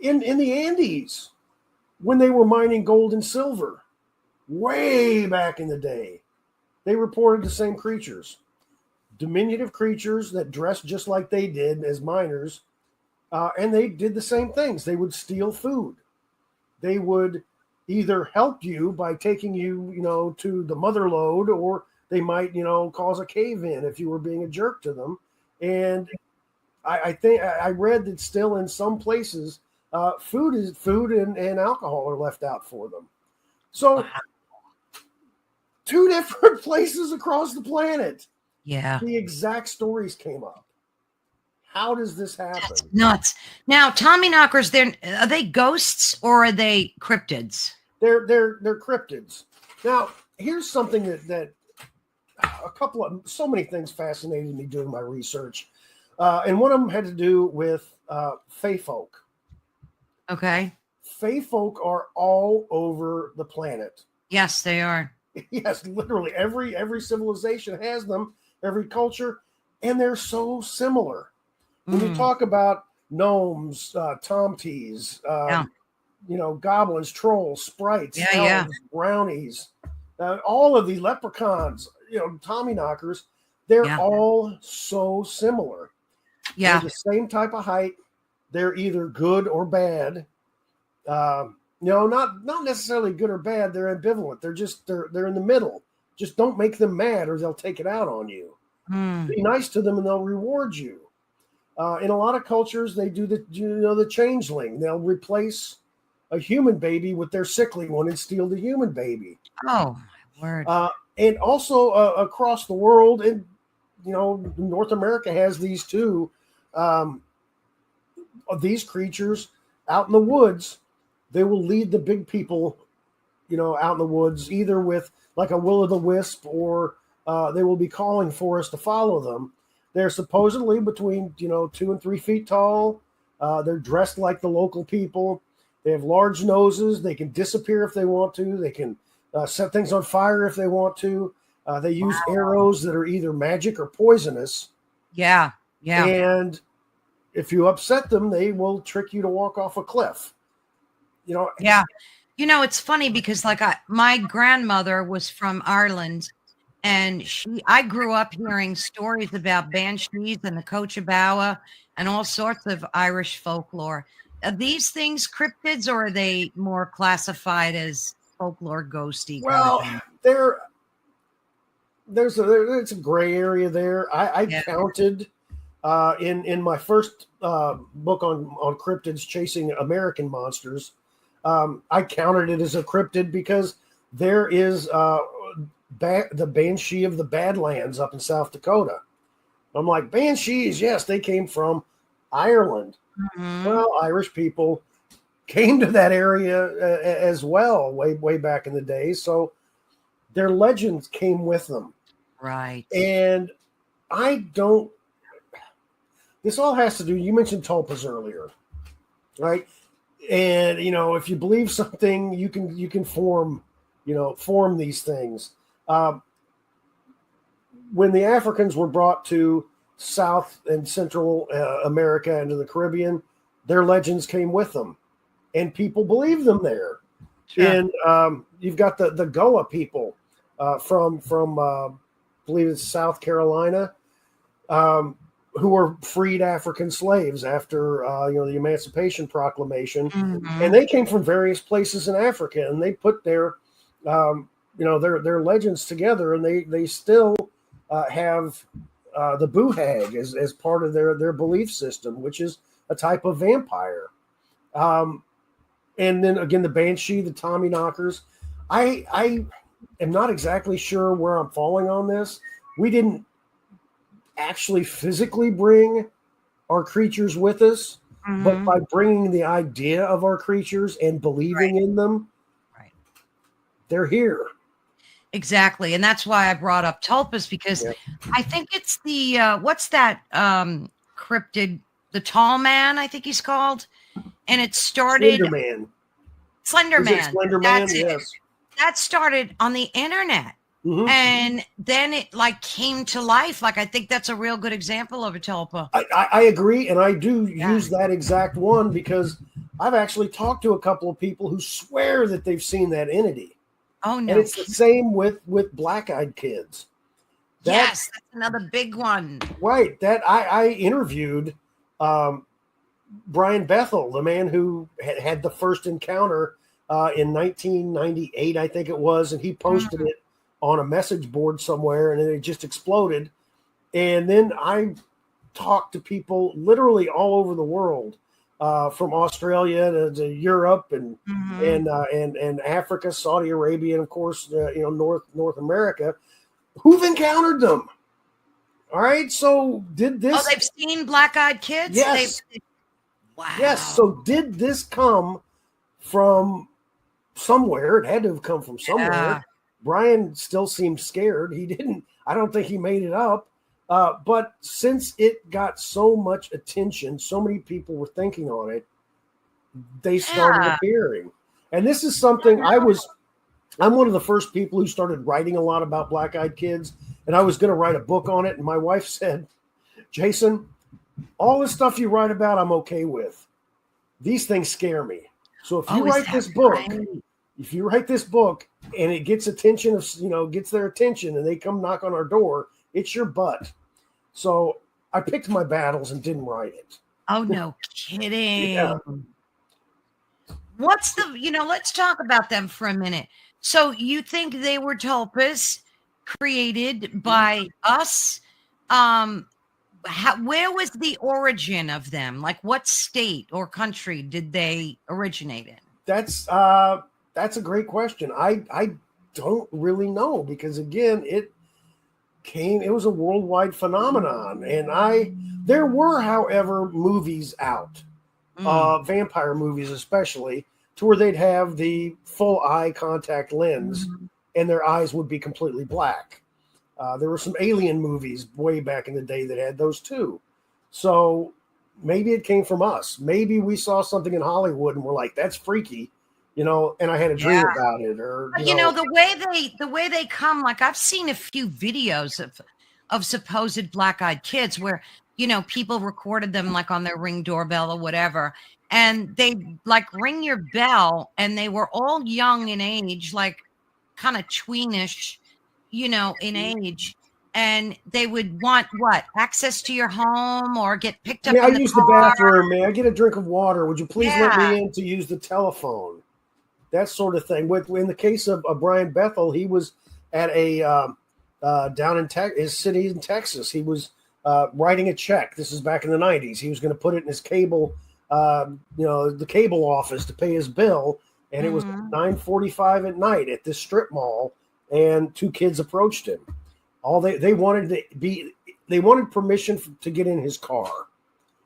In the Andes, when they were mining gold and silver, way back in the day, they reported the same creatures. Diminutive creatures that dressed just like they did as miners, and they did the same things. They would steal food. They would either help you by taking you, to the mother lode, or they might, cause a cave-in if you were being a jerk to them. And I think I read that still in some places, food and alcohol are left out for them. So 2 different places across the planet. Yeah. The exact stories came up. How does this happen? That's nuts. Now, Tommy knockers, are they ghosts or are they cryptids? They're cryptids. Now, here's something that so many things fascinated me doing my research. And one of them had to do with Fey folk. Okay. Fey folk are all over the planet. Yes, they are. Yes, literally every civilization has them, every culture, and they're so similar. When you talk about gnomes, tomties, Yeah. goblins, trolls, sprites, Yeah, yeah. elves, brownies, all of the leprechauns, Tommyknockers, they're Yeah. all so similar. They're Yeah. the same type of height. They're either good or bad. Not necessarily good or bad. They're ambivalent. They're in the middle. Just don't make them mad, or they'll take it out on you. Be nice to them, and they'll reward you. In a lot of cultures, they do the changeling. They'll replace a human baby with their sickly one and steal the human baby. Oh, my word. And also across the world, and North America has these too. Of these creatures out in the woods, they will lead the big people, out in the woods, either with like a will-o'-the-wisp, or they will be calling for us to follow them. They're supposedly between 2 and 3 feet tall. They're dressed like the local people. They have large noses. They can disappear if they want to. They can set things on fire if they want to. They use arrows that are either magic or poisonous. Yeah. Yeah. And if you upset them, they will trick you to walk off a cliff. Yeah. It's funny because my grandmother was from Ireland, and I grew up hearing stories about banshees and the Cochabawa and all sorts of Irish folklore. Are these things cryptids, or are they more classified as folklore ghosty kind of Well, thing? it's a gray area there. I counted in my first book on cryptids, Chasing American Monsters. I counted it as a cryptid because there is the Banshee of the Badlands up in South Dakota. I'm like, banshees, yes, they came from Ireland. Well, Irish people came to that area as well, way back in the day. So their legends came with them. Right. And this all has to do, you mentioned tulpas earlier, right? And, if you believe something, you can form these things. When the Africans were brought to South and Central America and to the Caribbean, their legends came with them, and people believed them there. Sure. And you've got the Goa people from I believe it's South Carolina, who were freed African slaves after the Emancipation Proclamation, and they came from various places in Africa, and they put their legends together, and they still have the Buhag as part of their belief system, which is a type of vampire. And then again, the Banshee, the Tommyknockers. I am not exactly sure where I'm falling on this. We didn't actually physically bring our creatures with us, but by bringing the idea of our creatures and believing in them, they're here. Exactly. And that's why I brought up tulpas, because I think it's the what's that cryptid, the tall man, I think he's called, and it started Slenderman. Slenderman, yes. That started on the internet. And then it came to life. I think that's a real good example of a tulpa. I agree, and I do use that exact one because I've actually talked to a couple of people who swear that they've seen that entity. Oh no! And it's the same with black-eyed kids. Yes, that's another big one. Right. That I interviewed Brian Bethel, the man who had the first encounter in 1998, I think it was, and he posted it on a message board somewhere, and it just exploded. And then I talked to people literally all over the world, from Australia to Europe and Africa, Saudi Arabia, and of course, North America, who've encountered them. All right, so did this? Oh, they've seen black-eyed kids. Yes. Wow. Yes. So did this come from somewhere? It had to have come from somewhere. Brian still seemed scared. He didn't. I don't think he made it up. But since it got so much attention, so many people were thinking on it, they started Yeah. appearing. And this is something I'm one of the first people who started writing a lot about black-eyed kids, and I was going to write a book on it. And my wife said, Jason, all the stuff you write about, I'm okay with. These things scare me. So if you Oh, is write that this book, right? if you write this book and it gets attention of, gets their attention and they come knock on our door, it's your butt. So I picked my battles and didn't write it. Oh, no kidding. Yeah. What's let's talk about them for a minute. So you think they were tulpas created by us? Where was the origin of them? Like what state or country did they originate in? That's a great question. I don't really know because again, it was a worldwide phenomenon. And there were, however, movies out, vampire movies especially, to where they'd have the full eye contact lens and their eyes would be completely black. There were some alien movies way back in the day that had those too. So maybe it came from us. Maybe we saw something in Hollywood and we're like, that's freaky, and I had a dream about it. Or But, the way they come, like I've seen a few videos of supposed black-eyed kids where, people recorded them like on their Ring doorbell or whatever. And they like ring your bell and they were all young in age, like kind of tweenish, in age. And they would want access to your home or get picked up. I in the use car. the bathroom. May I get a drink of water? Would you please let me in to use the telephone? That sort of thing. In the case of Brian Bethel, he was at a down in his city in Texas. He was writing a check. This is back in the 90s. He was going to put it in his cable, the cable office to pay his bill. And it was 9:45 at night at this strip mall. And two kids approached him. They wanted permission to get in his car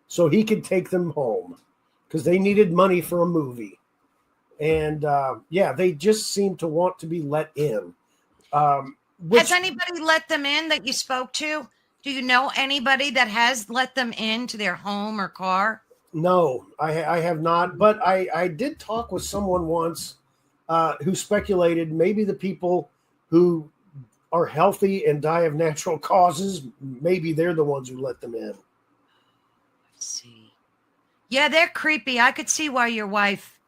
so he could take them home because they needed money for a movie. And they just seem to want to be let in. Has anybody let them in that you spoke to? Do you know anybody that has let them into their home or car? No, I have not. But I did talk with someone once who speculated maybe the people who are healthy and die of natural causes, maybe they're the ones who let them in. Let's see. Yeah, they're creepy. I could see why your wife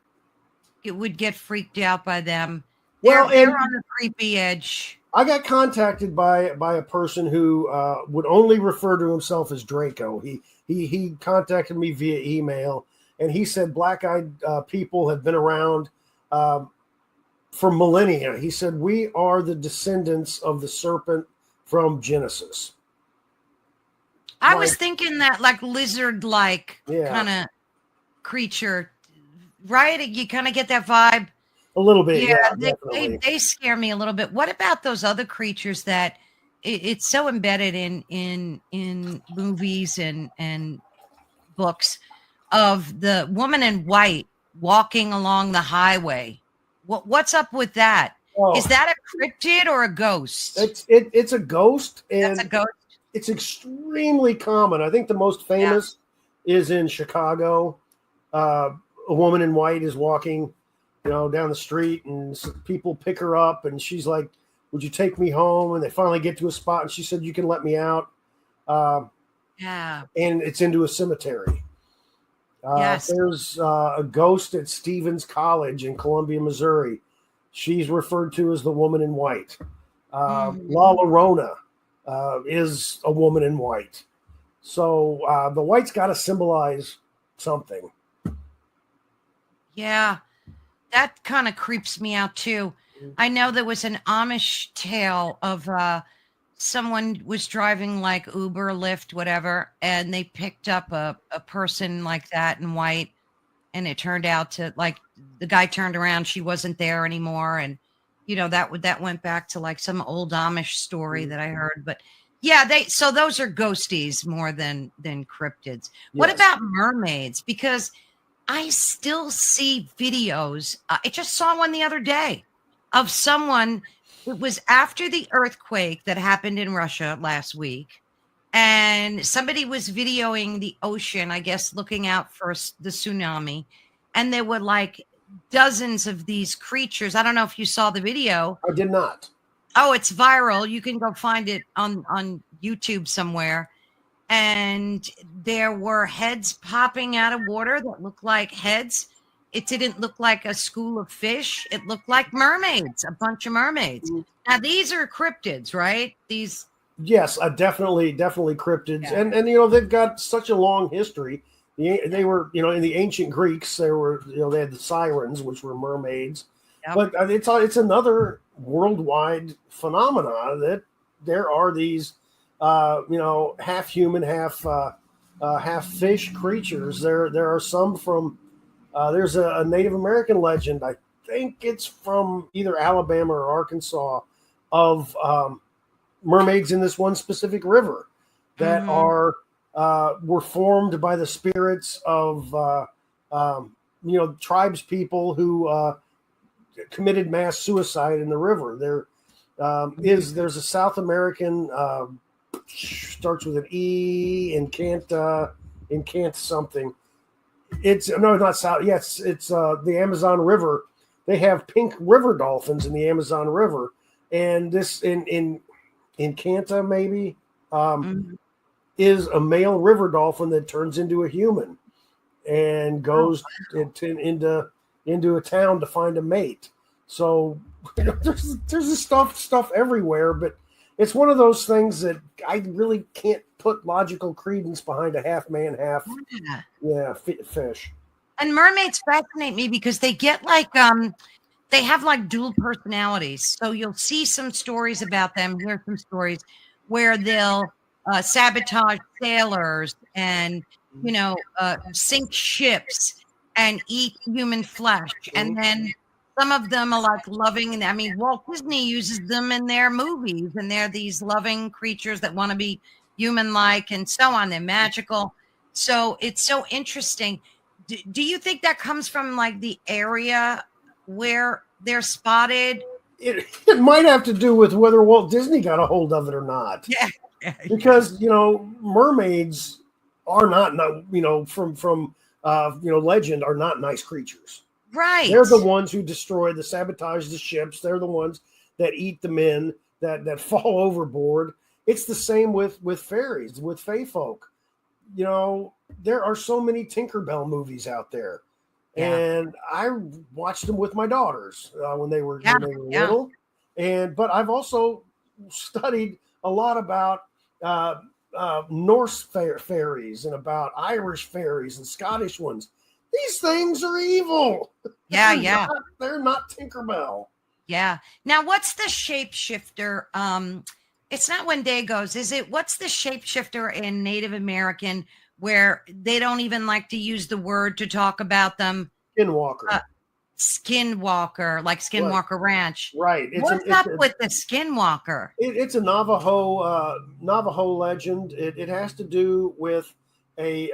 would get freaked out by them. They're on the creepy edge. I got contacted by a person who would only refer to himself as Draco. He contacted me via email, and he said black-eyed people have been around for millennia. He said, we are the descendants of the serpent from Genesis. I was thinking that like lizard-like kind of creature, right? You kind of get that vibe. A little bit, they scare me a little bit. What about those other creatures that it's so embedded in movies and books of the woman in white walking along the highway? What's up with that? Oh. Is that a cryptid or a ghost? It's a ghost, and that's a ghost. It's extremely common. I think the most famous is in Chicago. A woman in white is walking, down the street, and people pick her up, and she's like, "Would you take me home?" And they finally get to a spot, and she said, "You can let me out." And it's into a cemetery. There's a ghost at Stevens College in Columbia, Missouri. She's referred to as the woman in white. La Llorona is a woman in white. So the white's got to symbolize something. Yeah, that kind of creeps me out too. I know there was an Amish tale of someone was driving like Uber, Lyft, whatever, and they picked up a person like that in white, and it turned out to like the guy turned around, she wasn't there anymore, and that went back to like some old Amish story that I heard. But so those are ghosties more than cryptids. Yes. What about mermaids? Because I still see videos. I just saw one the other day of someone. It was after the earthquake that happened in Russia last week. and somebody was videoing the ocean, I guess, looking out for the tsunami, and there were like dozens of these creatures. I don't know if you saw the video. I did not. Oh, it's viral. You can go find it on YouTube somewhere. And there were heads popping out of water that looked like heads. It didn't look like a school of fish. It looked like mermaids, a bunch of mermaids. Now, these are cryptids, right? These. Yes, definitely cryptids. Yeah. And they've got such a long history. They were, in the ancient Greeks, they had the sirens, which were mermaids. Yep. But it's another worldwide phenomena that there are these, half human, half fish creatures. There are some from. There's a Native American legend. I think it's from either Alabama or Arkansas of mermaids in this one specific river that were formed by the spirits of tribes people who committed mass suicide in the river. There's a South American starts with an E and can't something. It's not South. Yes, it's the Amazon River. They have pink river dolphins in the Amazon River, and this in Canta maybe is a male river dolphin that turns into a human and goes into a town to find a mate. So there's this stuff everywhere, but it's one of those things that I really can't put logical credence behind a half man, half fish. And mermaids fascinate me because they get like they have like dual personalities. So you'll see some stories about them, hear some stories where they'll sabotage sailors and sink ships and eat human flesh. And then some of them are like loving. I mean, Walt Disney uses them in their movies, and they're these loving creatures that want to be human-like and so on. They're magical. So it's so interesting. Do you think that comes from like the area where they're spotted? It might have to do with whether Walt Disney got a hold of it or not. Yeah. Because mermaids are not from legend are not nice creatures. Right. They're the ones who sabotage the ships. They're the ones that eat the men that fall overboard. It's the same with fairies, with fae folk. There are so many Tinkerbell movies out there. Yeah. And I watched them with my daughters when they were little. But I've also studied a lot about Norse fairies and about Irish fairies and Scottish ones. These things are evil. Yeah, they're not Tinkerbell. Yeah. Now, what's the shapeshifter? It's not Wendigos, is it? What's the shapeshifter in Native American where they don't even like to use the word to talk about them? Skinwalker. Skinwalker, like Skinwalker Ranch. Right. What's up with the Skinwalker? It's a Navajo legend. It has to do with a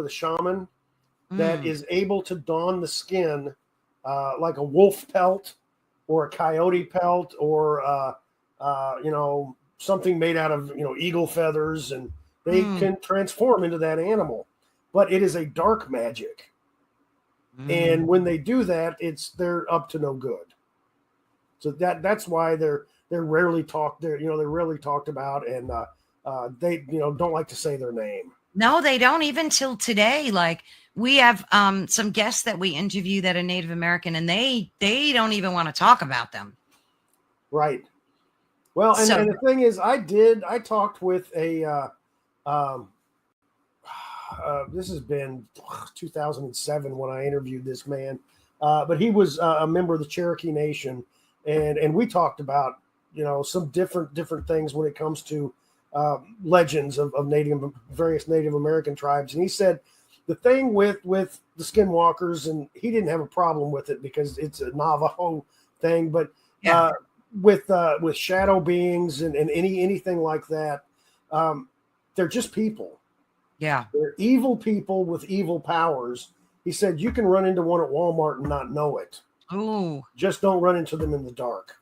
shaman that is able to don the skin like a wolf pelt or a coyote pelt or something made out of eagle feathers, and they can transform into that animal. But it is a dark magic. And when they do that, they're up to no good. So that's why they're rarely talked. They're rarely talked about, and they don't like to say their name. No, they don't even till today. Like we have some guests that we interview that are Native American, and they don't even want to talk about them. Right. Well, and the thing is, I talked with a. This has been 2007 when I interviewed this man, but he was a member of the Cherokee Nation, and we talked about some different things when it comes to legends of various Native American tribes. And he said the thing with the Skinwalkers, and he didn't have a problem with it because it's a Navajo thing, but with shadow beings and anything like that, they're just people. Yeah. They're evil people with evil powers. He said you can run into one at Walmart and not know it. Oh. Just don't run into them in the dark.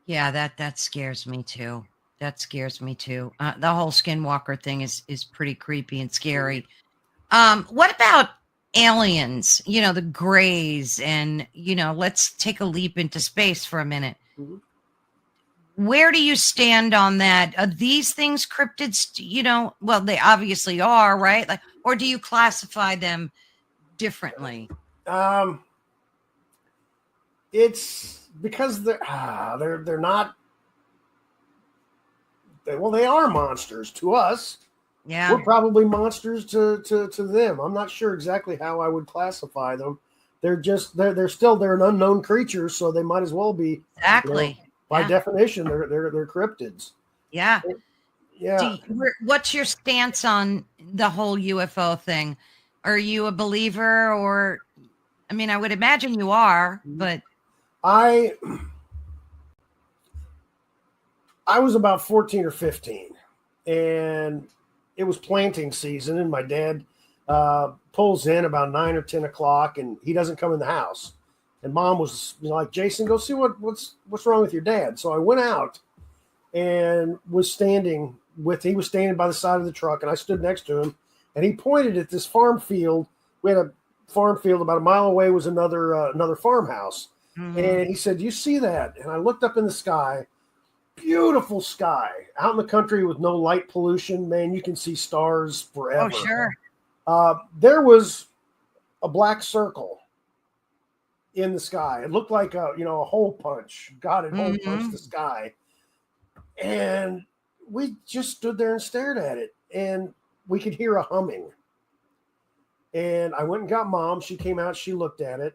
Yeah, that scares me too. That scares me too. The whole skinwalker thing is pretty creepy and scary. What about aliens? You know, the grays, and let's take a leap into space for a minute. Mhm. Where do you stand on that? Are these things cryptids? Well, they obviously are, right? Like, or do you classify them differently? Um, it's because they're not. Well, they are monsters to us. Yeah, We're probably monsters to them. I'm not sure exactly how I would classify them. They're an unknown creature, so they might as well be. exactly. By Yeah, definition, they're cryptids. yeah. Yeah. What's your stance on the whole UFO thing? Are you a believer, or, I mean, I would imagine you are, but I was about 14 or 15, and it was planting season, and my dad pulls in about 9 or 10 o'clock, and he doesn't come in the house. And mom was like, Jason, go see what's wrong with your dad. So I went out and he was standing by the side of the truck, and I stood next to him, and he pointed at this farm field. We had a farm field about a mile away was another farmhouse. And he said, you see that? And I looked up in the sky, beautiful sky out in the country with no light pollution. Man, you can see stars forever. oh, sure. There was a black circle in the sky. It looked like a hole punch. God had hole punched the sky. And we just stood there and stared at it, and we could hear a humming. And I went and got mom. She came out. She looked at it.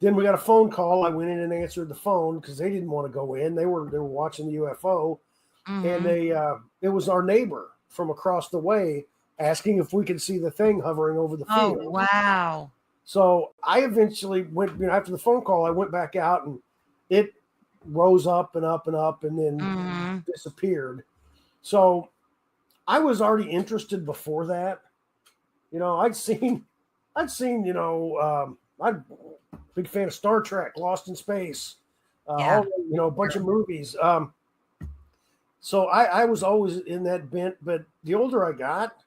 Then we got a phone call. I went in and answered the phone because they didn't want to go in. They were watching the UFO, and it was our neighbor from across the way asking if we could see the thing hovering over the field. Oh, wow. So I eventually went, after the phone call, I went back out, and it rose up and up and up and then disappeared. So I was already interested before that. I'd seen, I'm a big fan of Star Trek, Lost in Space, a bunch of movies. So I was always in that bent, but the older I got,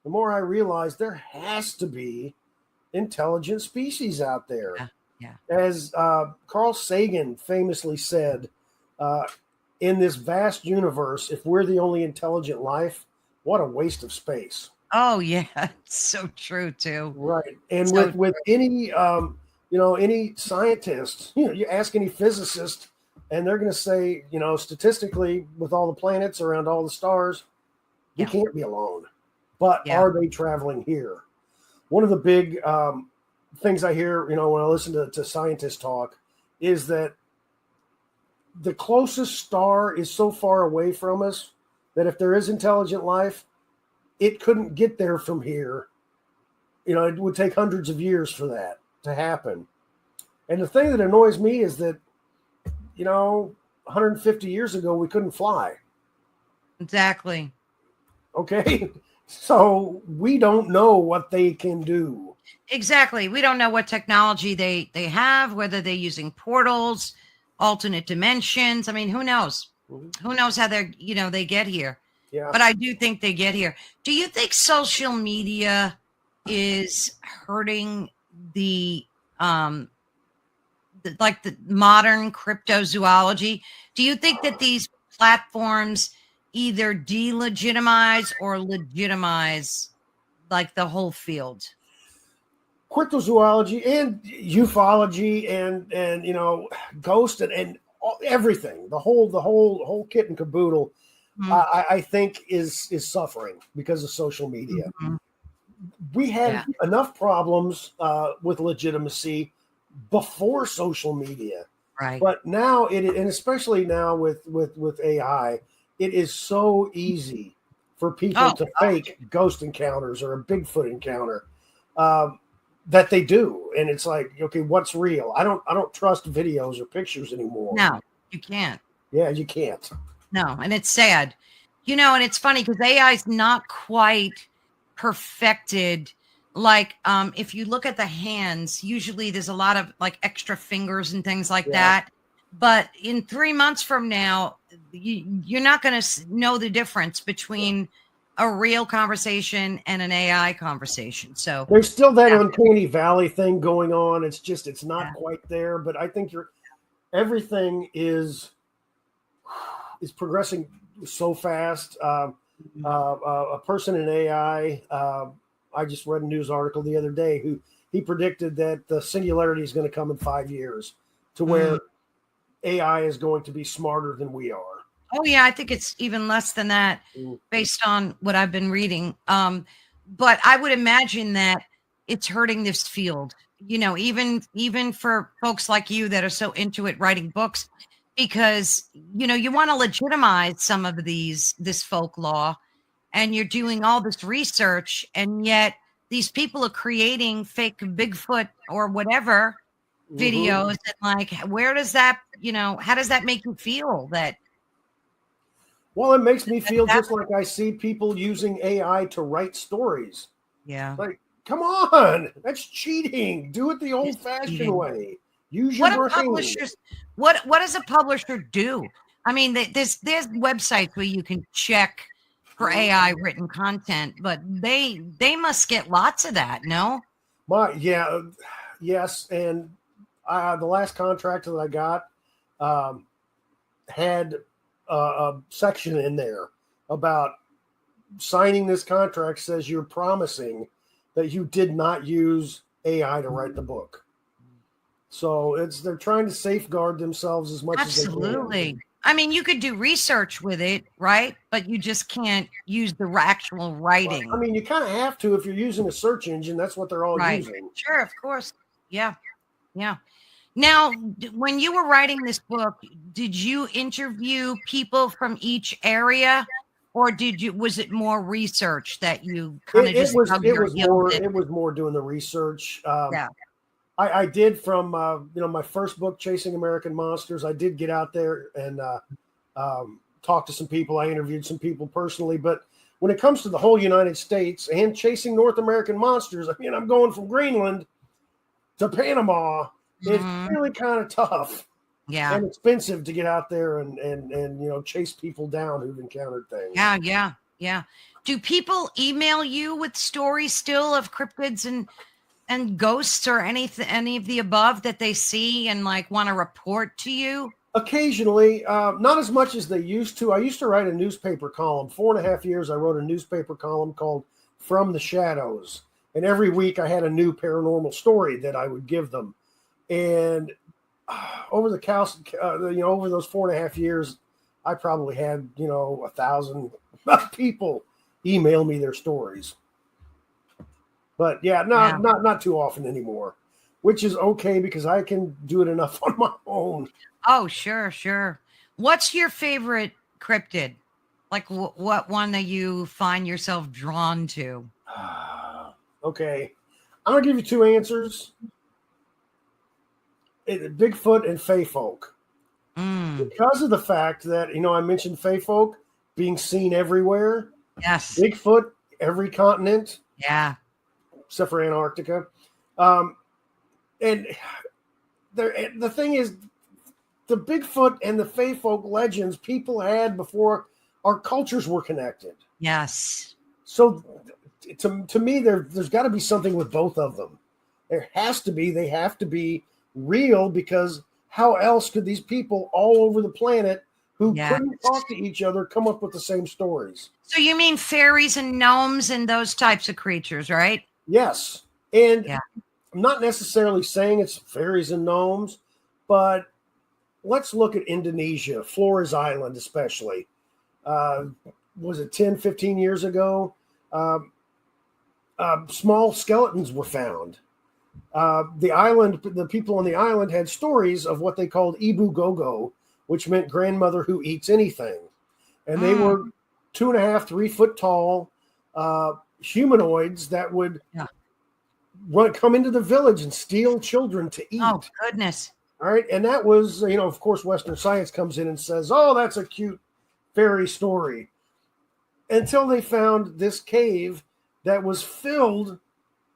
the more I realized there has to be intelligent species out there. Yeah. As Carl Sagan famously said, in this vast universe, if we're the only intelligent life, what a waste of space. Oh, yeah. It's so true, too. Right. And So with any, any scientist, you ask any physicist, and they're going to say, statistically, with all the planets around all the stars, we can't be alone. But are they traveling here? One of the big things I hear, when I listen to scientists talk, is that the closest star is so far away from us that if there is intelligent life, it couldn't get there from here. It would take hundreds of years for that to happen. And the thing that annoys me is that, 150 years ago, we couldn't fly. Exactly. Okay. So we don't know what they can do. Exactly. We don't know what technology they have, whether they're using portals, alternate dimensions. I mean, who knows? Who knows how they get here? Yeah. But I do think they get here. Do you think social media is hurting the modern cryptozoology? Do you think that these platforms either delegitimize or legitimize the whole field? Cryptozoology and ufology and ghost and everything, the whole kit and caboodle, I think is suffering because of social media. We had enough problems with legitimacy before social media, right? But now and especially now with AI, it is so easy for people to fake ghost encounters or a Bigfoot encounter. That they do, and it's like, okay, what's real? I don't trust videos or pictures anymore. No, you can't. Yeah, you can't. No, and it's sad, and it's funny because AI is not quite perfected. If you look at the hands, usually there's a lot of extra fingers and things like that. But in 3 months from now, you're not going to know the difference between a real conversation and an AI conversation. So there's still that uncanny valley thing going on. It's not quite there, but I think everything is progressing so fast. A person in AI, I just read a news article the other day who he predicted that the singularity is going to come in 5 years, to where AI is going to be smarter than we are. Oh yeah, I think it's even less than that based on what I've been reading. But I would imagine that it's hurting this field, even for folks like you that are so into it, writing books, because, you want to legitimize some of this folklore, and you're doing all this research, and yet these people are creating fake Bigfoot or whatever videos. And like, where does that, how does that make you feel that? Well, it makes me feel just like I see people using AI to write stories. Yeah. Like, come on, that's cheating. Do it the old-fashioned way. Use your brain. What does a publisher do? I mean, there's websites where you can check for AI written content, but they must get lots of that, no? Yes, and the last contract that I got had a section in there about signing this contract says you're promising that you did not use AI to write the book. So they're trying to safeguard themselves as much as they can. Absolutely. I mean, you could do research with it, right? But you just can't use the actual writing. Well, I mean, you kind of have to if you're using a search engine. That's what they're all using. Sure, of course. Yeah. Now, when you were writing this book, did you interview people from each area, or was it more research that you kind of just it was more doing the research. I did from my first book, Chasing American Monsters. I did get out there and talk to some people. I interviewed some people personally, but when it comes to the whole United States and chasing North American monsters, I mean, I'm going from Greenland to Panama. It's really kind of tough, and expensive to get out there and chase people down who've encountered things. Yeah. Do people email you with stories still of cryptids and ghosts or any of the above that they see and like want to report to you? Occasionally, not as much as they used to. I used to write a newspaper column. 4.5 years, I wrote a newspaper column called From the Shadows, and every week I had a new paranormal story that I would give them. And over those 4.5 years, I probably had 1,000 people email me their stories. But not too often anymore, which is okay because I can do it enough on my own. Oh, sure. What's your favorite cryptid? Like what one that you find yourself drawn to? Okay, I'm gonna give you two answers. Bigfoot and Fey folk. Because of the fact that, I mentioned Fey folk being seen everywhere. Yes. Bigfoot, every continent. Yeah. Except for Antarctica. And the thing is, the Bigfoot and the Fey folk legends people had before our cultures were connected. Yes. So to me, there's got to be something with both of them. There has to be. They have to be real, because how else could these people all over the planet who couldn't talk to each other come up with the same stories? So you mean fairies and gnomes and those types of creatures, right? Yes. And I'm not necessarily saying it's fairies and gnomes, but let's look at Indonesia, Flores Island especially. Was it 10, 15 years ago? Small skeletons were found. The people on the island had stories of what they called Ibu Gogo, which meant grandmother who eats anything. And they were 2.5, 3 foot tall humanoids that would come into the village and steal children to eat. Oh, goodness. All right. And that was, of course, Western science comes in and says, oh, that's a cute fairy story. Until they found this cave that was filled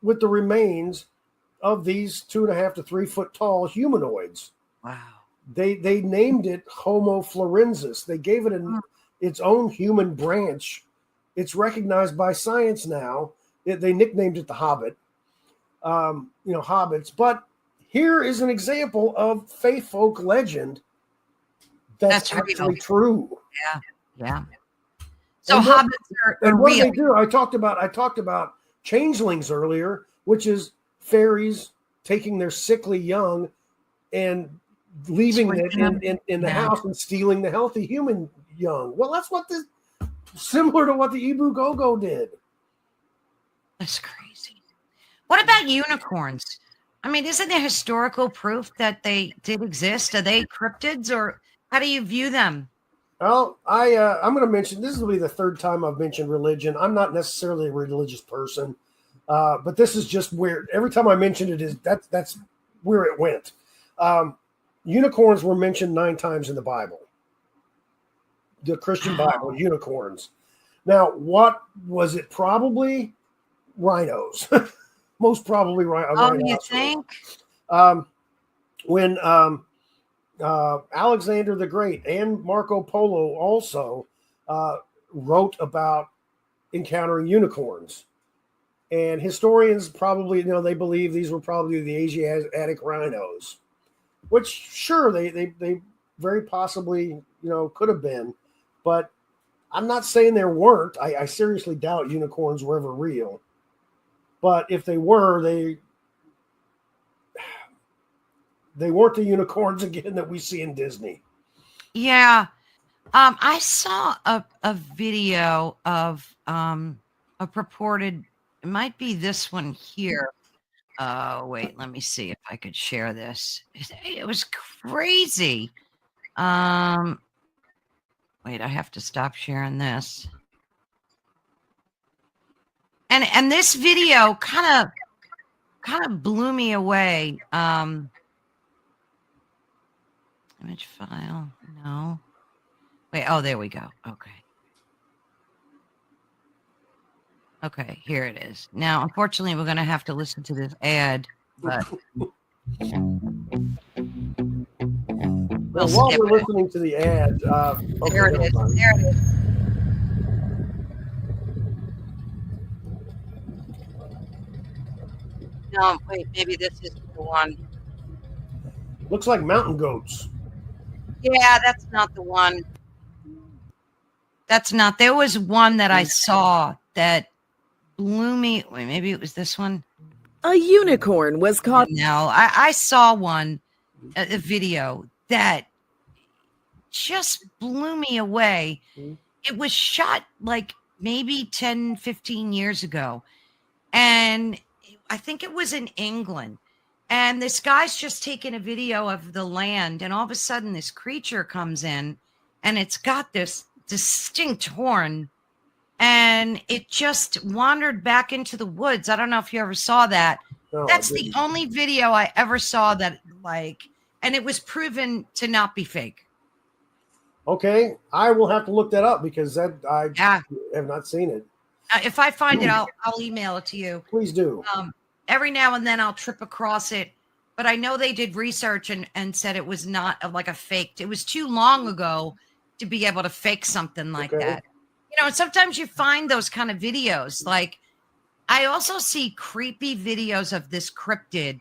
with the remains of these 2.5 to 3 foot tall humanoids. Wow. They named it Homo florensis. They gave it its own human branch. It's recognized by science now. They nicknamed it the Hobbit. Hobbits. But here is an example of faith folk legend that's actually true. Yeah. So hobbits are what real. they do. I talked about changelings earlier, which is fairies taking their sickly young and leaving it in the house and stealing the healthy human young. Well, that's similar to what the Ibu Gogo did. That's crazy. What about unicorns? I mean, isn't there historical proof that they did exist? Are they cryptids, or how do you view them? Well, I'm going to mention, this will be the third time I've mentioned religion. I'm not necessarily a religious person, but this is just where every time I mention it that's where it went. Unicorns were mentioned 9 times in the Bible, the Christian Bible. Unicorns. Now, what was it? Probably rhinos. Most probably rhinos. Oh, you think? When Alexander the Great and Marco Polo also wrote about encountering unicorns. And historians probably, they believe these were probably the Asiatic rhinos, which sure, they very possibly, could have been. But I'm not saying there weren't. I seriously doubt unicorns were ever real. But if they were, they weren't the unicorns again that we see in Disney. Yeah. I saw a video of a purported, it might be this one here. Wait, let me see if I could share this. It was crazy. Wait, I have to stop sharing this. And this video kind of blew me away. Image file. No. Wait. Oh, there we go. Okay, here it is. Now, unfortunately, we're going to have to listen to this ad, but well, while we're listening to the ad, there it is. There it is. No, wait, maybe this is the one. Looks like mountain goats. Yeah, that's not the one. That's not. There was one that I saw that blew me. Wait, maybe it was this one. A unicorn was caught. No, I saw one, a video that just blew me away. It was shot like maybe 10, 15 years ago. And I think it was in England. And this guy's just taking a video of the land. And all of a sudden, this creature comes in and it's got this distinct horn. And it just wandered back into the woods. I don't know if you ever saw that. No, that's the only video I ever saw that, and it was proven to not be fake. Okay, I will have to look that up because I have not seen it. If I find it, I'll email it to you. Please do. Every now and then I'll trip across it, but I know they did research and said it was not like a fake. It was too long ago to be able to fake something like that. And sometimes you find those kind of videos. Like, I also see creepy videos of this cryptid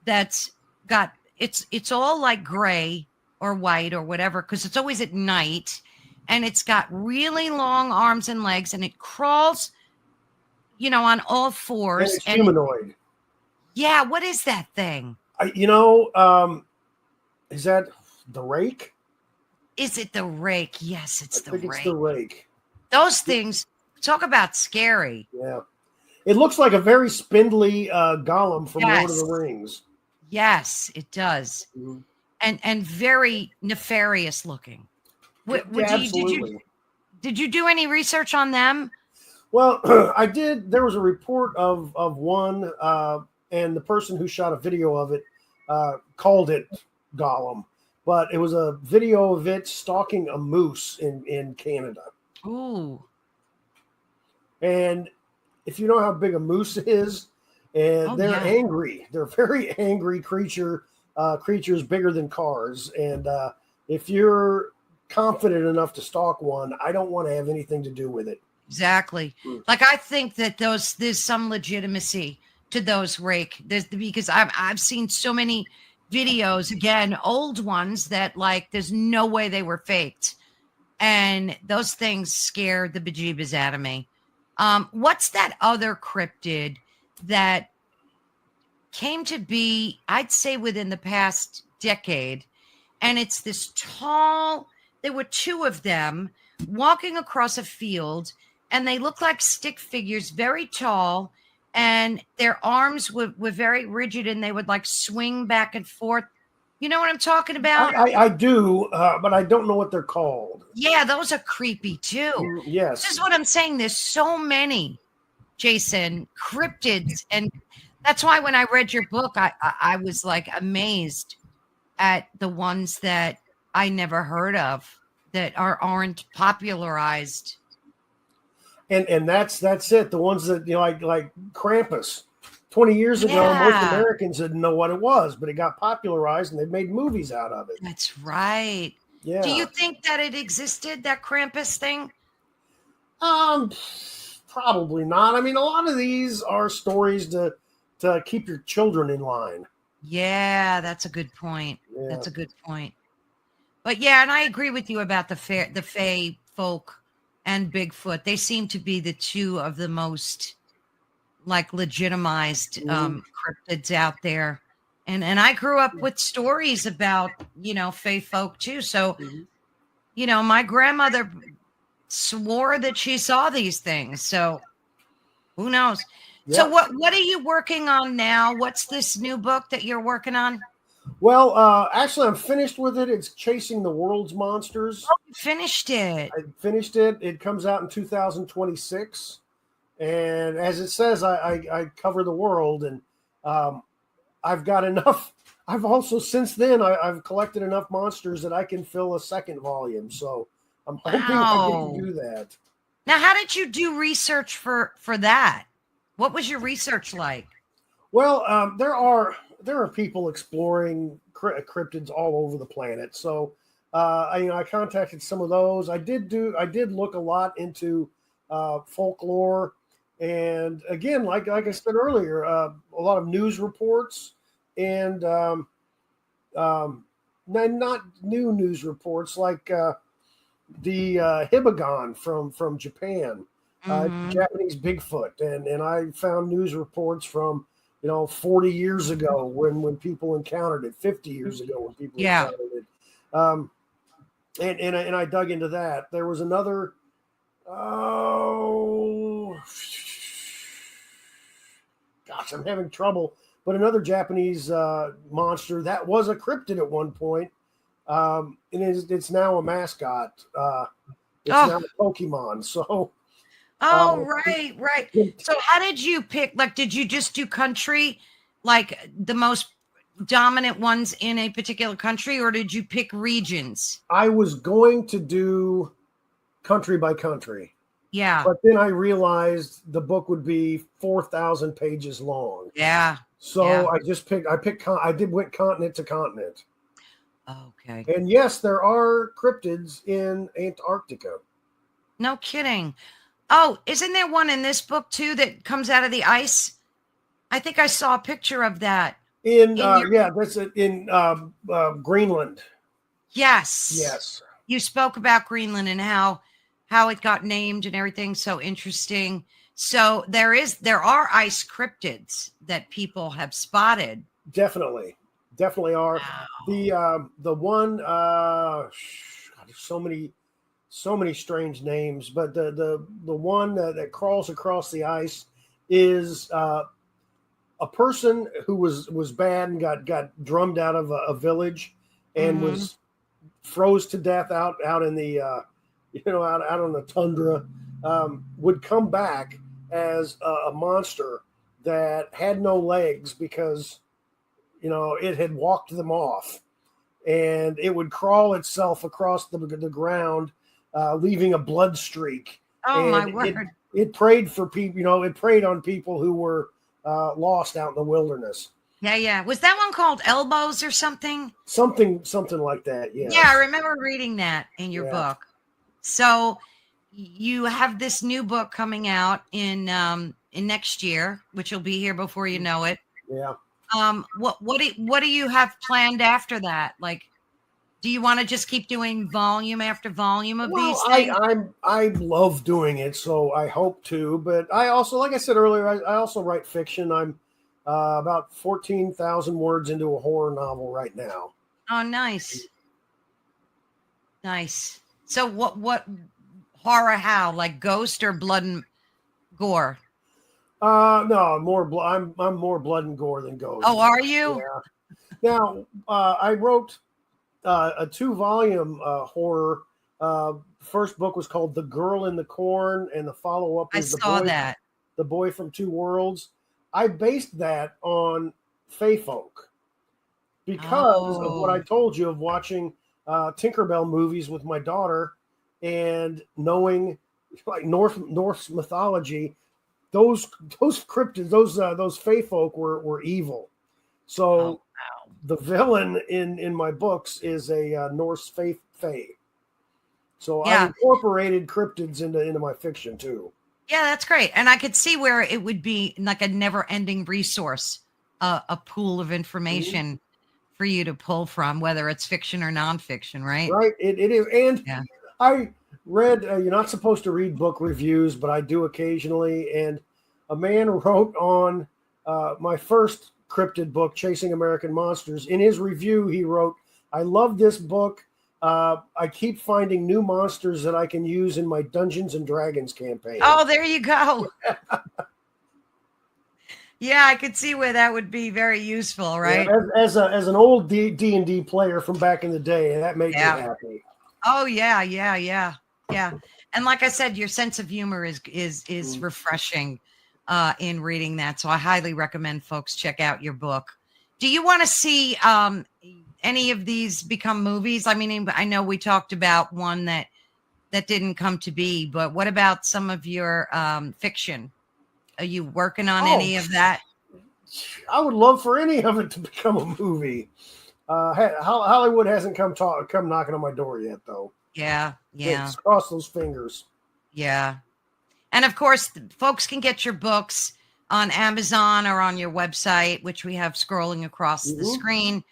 that's got, it's all like gray or white or whatever, because it's always at night, and it's got really long arms and legs, and it crawls, on all fours. And it's humanoid. Yeah, what is that thing? Is that the rake? Is it the rake? Yes, it's the rake. It's the rake. Those things, talk about scary. Yeah. It looks like a very spindly golem from Lord of the Rings. Yes, it does. Mm-hmm. And very nefarious looking. Absolutely. Did you do any research on them? Well, I did. There was a report of one, and the person who shot a video of it called it Gollum. But it was a video of it stalking a moose in Canada. Ooh. And if you know how big a moose is, and they're angry. They're a very angry creature creatures bigger than cars. And if you're confident enough to stalk one, I don't want to have anything to do with it. Exactly. Like, I think that there's some legitimacy to those, Rake. Because I've seen so many videos, again, old ones, that like there's no way they were faked. And those things scare the bejeebus out of me. What's that other cryptid that came to be, I'd say, within the past decade? And it's this tall, there were two of them walking across a field, and they look like stick figures, very tall, and their arms were very rigid, and they would like swing back and forth. You know what I'm talking about? I do, but I don't know what they're called. Yeah, those are creepy too. Yes. This is what I'm saying. There's so many, Jason, cryptids. And that's why when I read your book, I was like amazed at the ones that I never heard of, that aren't popularized. And that's it. The ones that, like Krampus. 20 years ago, most Americans didn't know what it was, but it got popularized and they made movies out of it. That's right. Yeah. Do you think that it existed, that Krampus thing? Probably not. I mean, a lot of these are stories to keep your children in line. Yeah, that's a good point. Yeah. That's a good point. But yeah, and I agree with you about the Fae folk and Bigfoot. They seem to be the two of the most like legitimized cryptids out there. And I grew up with stories about, Fae folk too. So, my grandmother swore that she saw these things. So who knows? Yeah. So what are you working on now? What's this new book that you're working on? Well, actually, I'm finished with it. It's Chasing the World's Monsters. Oh, you finished it. I finished it. It comes out in 2026. And as it says, I cover the world, and I've got enough. I've also, since then, I've collected enough monsters that I can fill a second volume. So I'm hoping I can do that. Now, how did you do research for that? What was your research like? Well, there are people exploring cryptids all over the planet. So I contacted some of those. I did look a lot into folklore. And again, like I said earlier, a lot of news reports and not new news reports, like the Hibagon from Japan, Japanese Bigfoot, and I found news reports from 40 years ago when people encountered it, 50 years ago when people encountered it, and I dug into that. There was another. Gosh, I'm having trouble. But another Japanese monster that was a cryptid at one point, and it's now a mascot. It's now a Pokemon. So. Right. So how did you pick? Like, did you just do country, like the most dominant ones in a particular country, or did you pick regions? I was going to do country by country. Yeah. But then I realized the book would be 4,000 pages long. Yeah. So I went continent to continent. Okay. And yes, there are cryptids in Antarctica. No kidding. Oh, isn't there one in this book too that comes out of the ice? I think I saw a picture of that. That's in Greenland. Yes. Yes. You spoke about Greenland and how it got named and everything. So interesting. So there are ice cryptids that people have spotted. Definitely are. Wow. The one so many strange names, but the one that crawls across the ice is a person who was bad and got drummed out of a village and was froze to death out in the out on the tundra, would come back as a monster that had no legs because it had walked them off, and it would crawl itself across the ground, leaving a blood streak. Oh, and my word. It preyed for people, it preyed on people who were lost out in the wilderness. Yeah, yeah. Was that one called Elbows or something? Something like that. Yes. Yeah, I remember reading that in your Yeah. book. So you have this new book coming out in next year, which will be here before you know it. Yeah. What do you have planned after that? Like, do you want to just keep doing volume after volume of Well, these things? I love doing it, so I hope to. But I also, like I said earlier, I also write fiction. I'm about 14,000 words into a horror novel right now. Oh, nice. Nice. So what horror, how, like ghost or blood and gore? No, more I'm more blood and gore than ghost. Oh, are you? Yeah. Now, I wrote a 2-volume horror. First book was called The Girl in the Corn, and the follow-up I is saw that. The Boy from Two Worlds. I based that on Fae Folk because of what I Oh, told you of watching Tinkerbell movies with my daughter and knowing like Norse mythology. Those cryptids, those Fae Folk were evil. oh, So wow. the villain in my books is a Norse Fae. So I Yeah. incorporated cryptids into my fiction too. Yeah, that's great. And I could see where it would be like a never-ending resource, a pool of information for you to pull from, whether it's fiction or nonfiction, right? Right? It is. And Yeah. I read, you're not supposed to read book reviews, but I do occasionally. And a man wrote on my first cryptid book, Chasing American Monsters. In his review, he wrote, I love this book. I keep finding new monsters that I can use in my Dungeons and Dragons campaign. Oh, there you go. Yeah, I could see where that would be very useful, right? Yeah, as an old D&D player from back in the day, that made me happy. Oh yeah, yeah, yeah, yeah. And like I said, your sense of humor is refreshing in reading that. So I highly recommend folks check out your book. Do you want to see any of these become movies? I mean, I know we talked about one that didn't come to be, but what about some of your fiction? Are you working on any of that? I would love for any of it to become a movie. Hollywood hasn't come knocking on my door yet, though. Yeah, yeah. Let's cross those fingers. Yeah. And of course, folks can get your books on Amazon or on your website, which we have scrolling across the screen,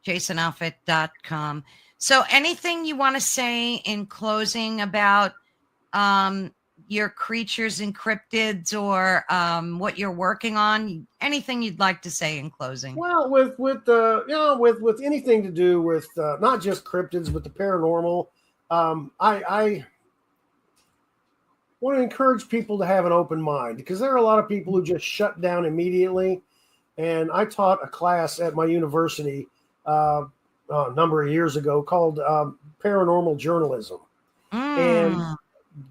jasonoffutt.com. So anything you want to say in closing about your creatures and cryptids or what you're working on? Anything you'd like to say in closing? Well, with anything to do with not just cryptids but the paranormal, I want to encourage people to have an open mind because there are a lot of people who just shut down immediately. And I taught a class at my university a number of years ago called paranormal journalism, and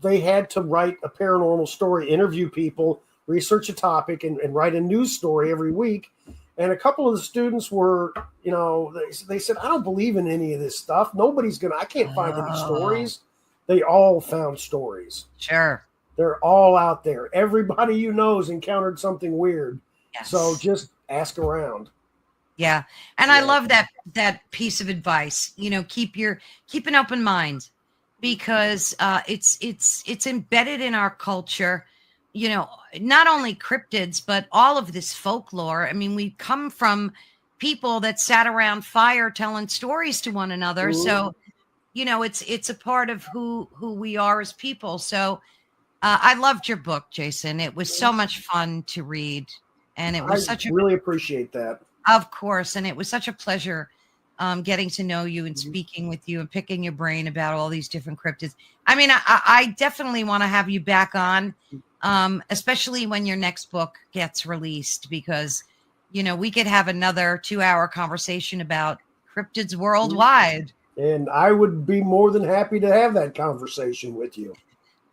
they had to write a paranormal story, interview people, research a topic, and write a news story every week. And a couple of the students were, they said, I don't believe in any of this stuff. I can't find any stories. They all found stories. Sure. They're all out there. Everybody you know has encountered something weird. Yes. So just ask around. Yeah. And I love that piece of advice. Keep an open mind because it's embedded in our culture. Not only cryptids, but all of this folklore. I mean, we come from people that sat around fire telling stories to one another. So, it's a part of who we are as people. So I loved your book, Jason. It was so much fun to read. And it was really appreciate that. Of course. And it was such a pleasure getting to know you and speaking with you and picking your brain about all these different cryptids. I mean, I definitely want to have you back on, especially when your next book gets released, because, we could have another 2-hour conversation about cryptids worldwide. And I would be more than happy to have that conversation with you.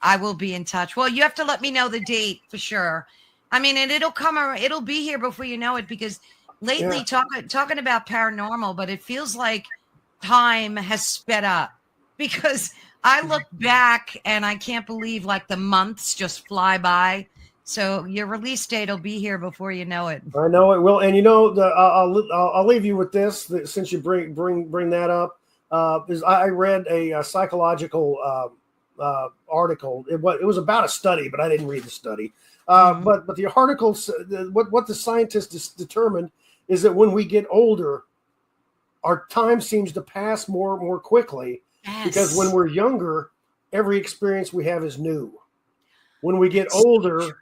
I will be in touch. Well, you have to let me know the date for sure. I mean, and it'll be here before you know it, because lately talking about paranormal, but it feels like time has sped up because I look back and I can't believe like the months just fly by. So your release date will be here before you know it. I know it will, and I'll leave you with this since you bring that up. Is I read a psychological article. It was about a study, but I didn't read the study. But the article, what the scientists determined is that when we get older, our time seems to pass more quickly. Yes. Because when we're younger, every experience we have is new. When we get older,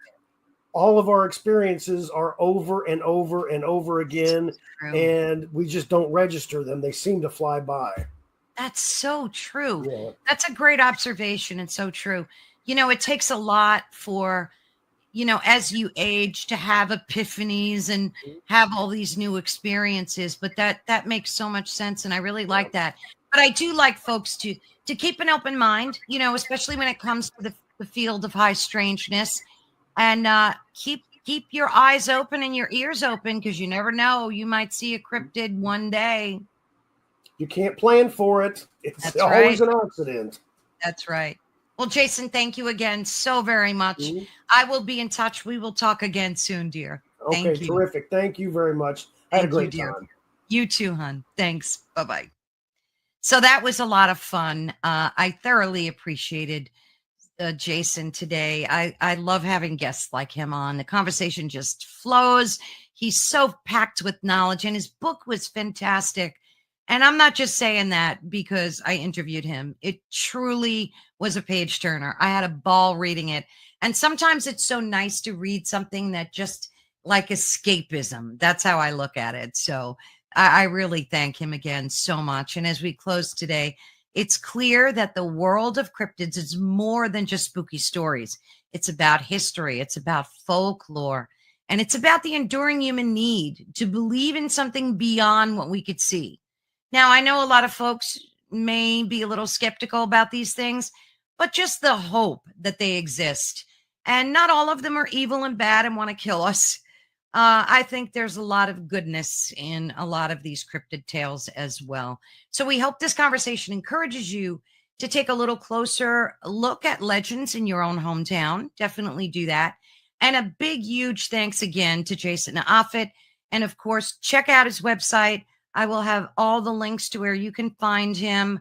all of our experiences are over and over and over again, and we just don't register them. They seem to fly by. That's so true. Yeah. That's a great observation and so true. It takes a lot for, as you age to have epiphanies and have all these new experiences, but that makes so much sense. And I really like that. But I do like folks to keep an open mind, especially when it comes to the field of high strangeness, and keep your eyes open and your ears open, because you never know. You might see a cryptid one day. You can't plan for it. It's always an accident. That's right. Well, Jason, thank you again so very much. I will be in touch. We will talk again soon, dear. Okay, thank you. Terrific. Thank you very much. I had a great time. You too, hon. Thanks. Bye-bye. So that was a lot of fun. I thoroughly appreciated Jason today. I love having guests like him on. The conversation just flows. He's so packed with knowledge, and his book was fantastic. And I'm not just saying that because I interviewed him. It truly was a page turner. I had a ball reading it. And sometimes it's so nice to read something that just like escapism. That's how I look at it. So I really thank him again so much. And as we close today, it's clear that the world of cryptids is more than just spooky stories. It's about history. It's about folklore. And it's about the enduring human need to believe in something beyond what we could see. Now, I know a lot of folks may be a little skeptical about these things, but just the hope that they exist. And not all of them are evil and bad and want to kill us. I think there's a lot of goodness in a lot of these cryptid tales as well. So we hope this conversation encourages you to take a little closer look at legends in your own hometown. Definitely do that. And a big, huge thanks again to Jason Offutt. And of course, check out his website. I will have all the links to where you can find him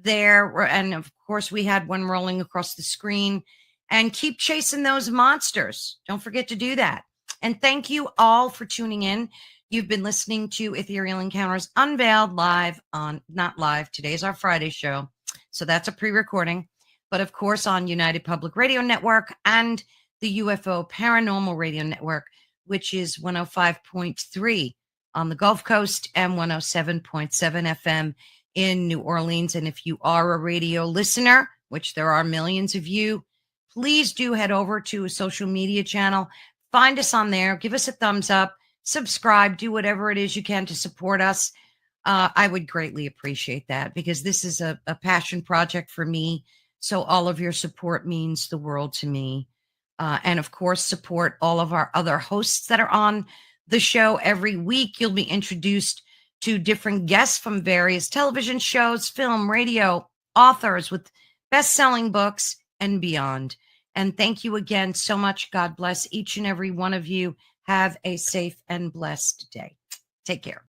there. And of course, we had one rolling across the screen. And keep chasing those monsters. Don't forget to do that. And thank you all for tuning in. You've been listening to Ethereal Encounters Unveiled live on, not live, today's our Friday show. So that's a pre-recording. But of course on United Public Radio Network and the UFO Paranormal Radio Network, which is 105.3 on the Gulf Coast and 107.7 FM in New Orleans. And if you are a radio listener, which there are millions of you, please do head over to a social media channel. Find us on there. Give us a thumbs up. Subscribe. Do whatever it is you can to support us. I would greatly appreciate that, because this is a passion project for me. So all of your support means the world to me. And of course, support all of our other hosts that are on the show every week. You'll be introduced to different guests from various television shows, film, radio, authors with best-selling books and beyond. And thank you again so much. God bless each and every one of you. Have a safe and blessed day. Take care.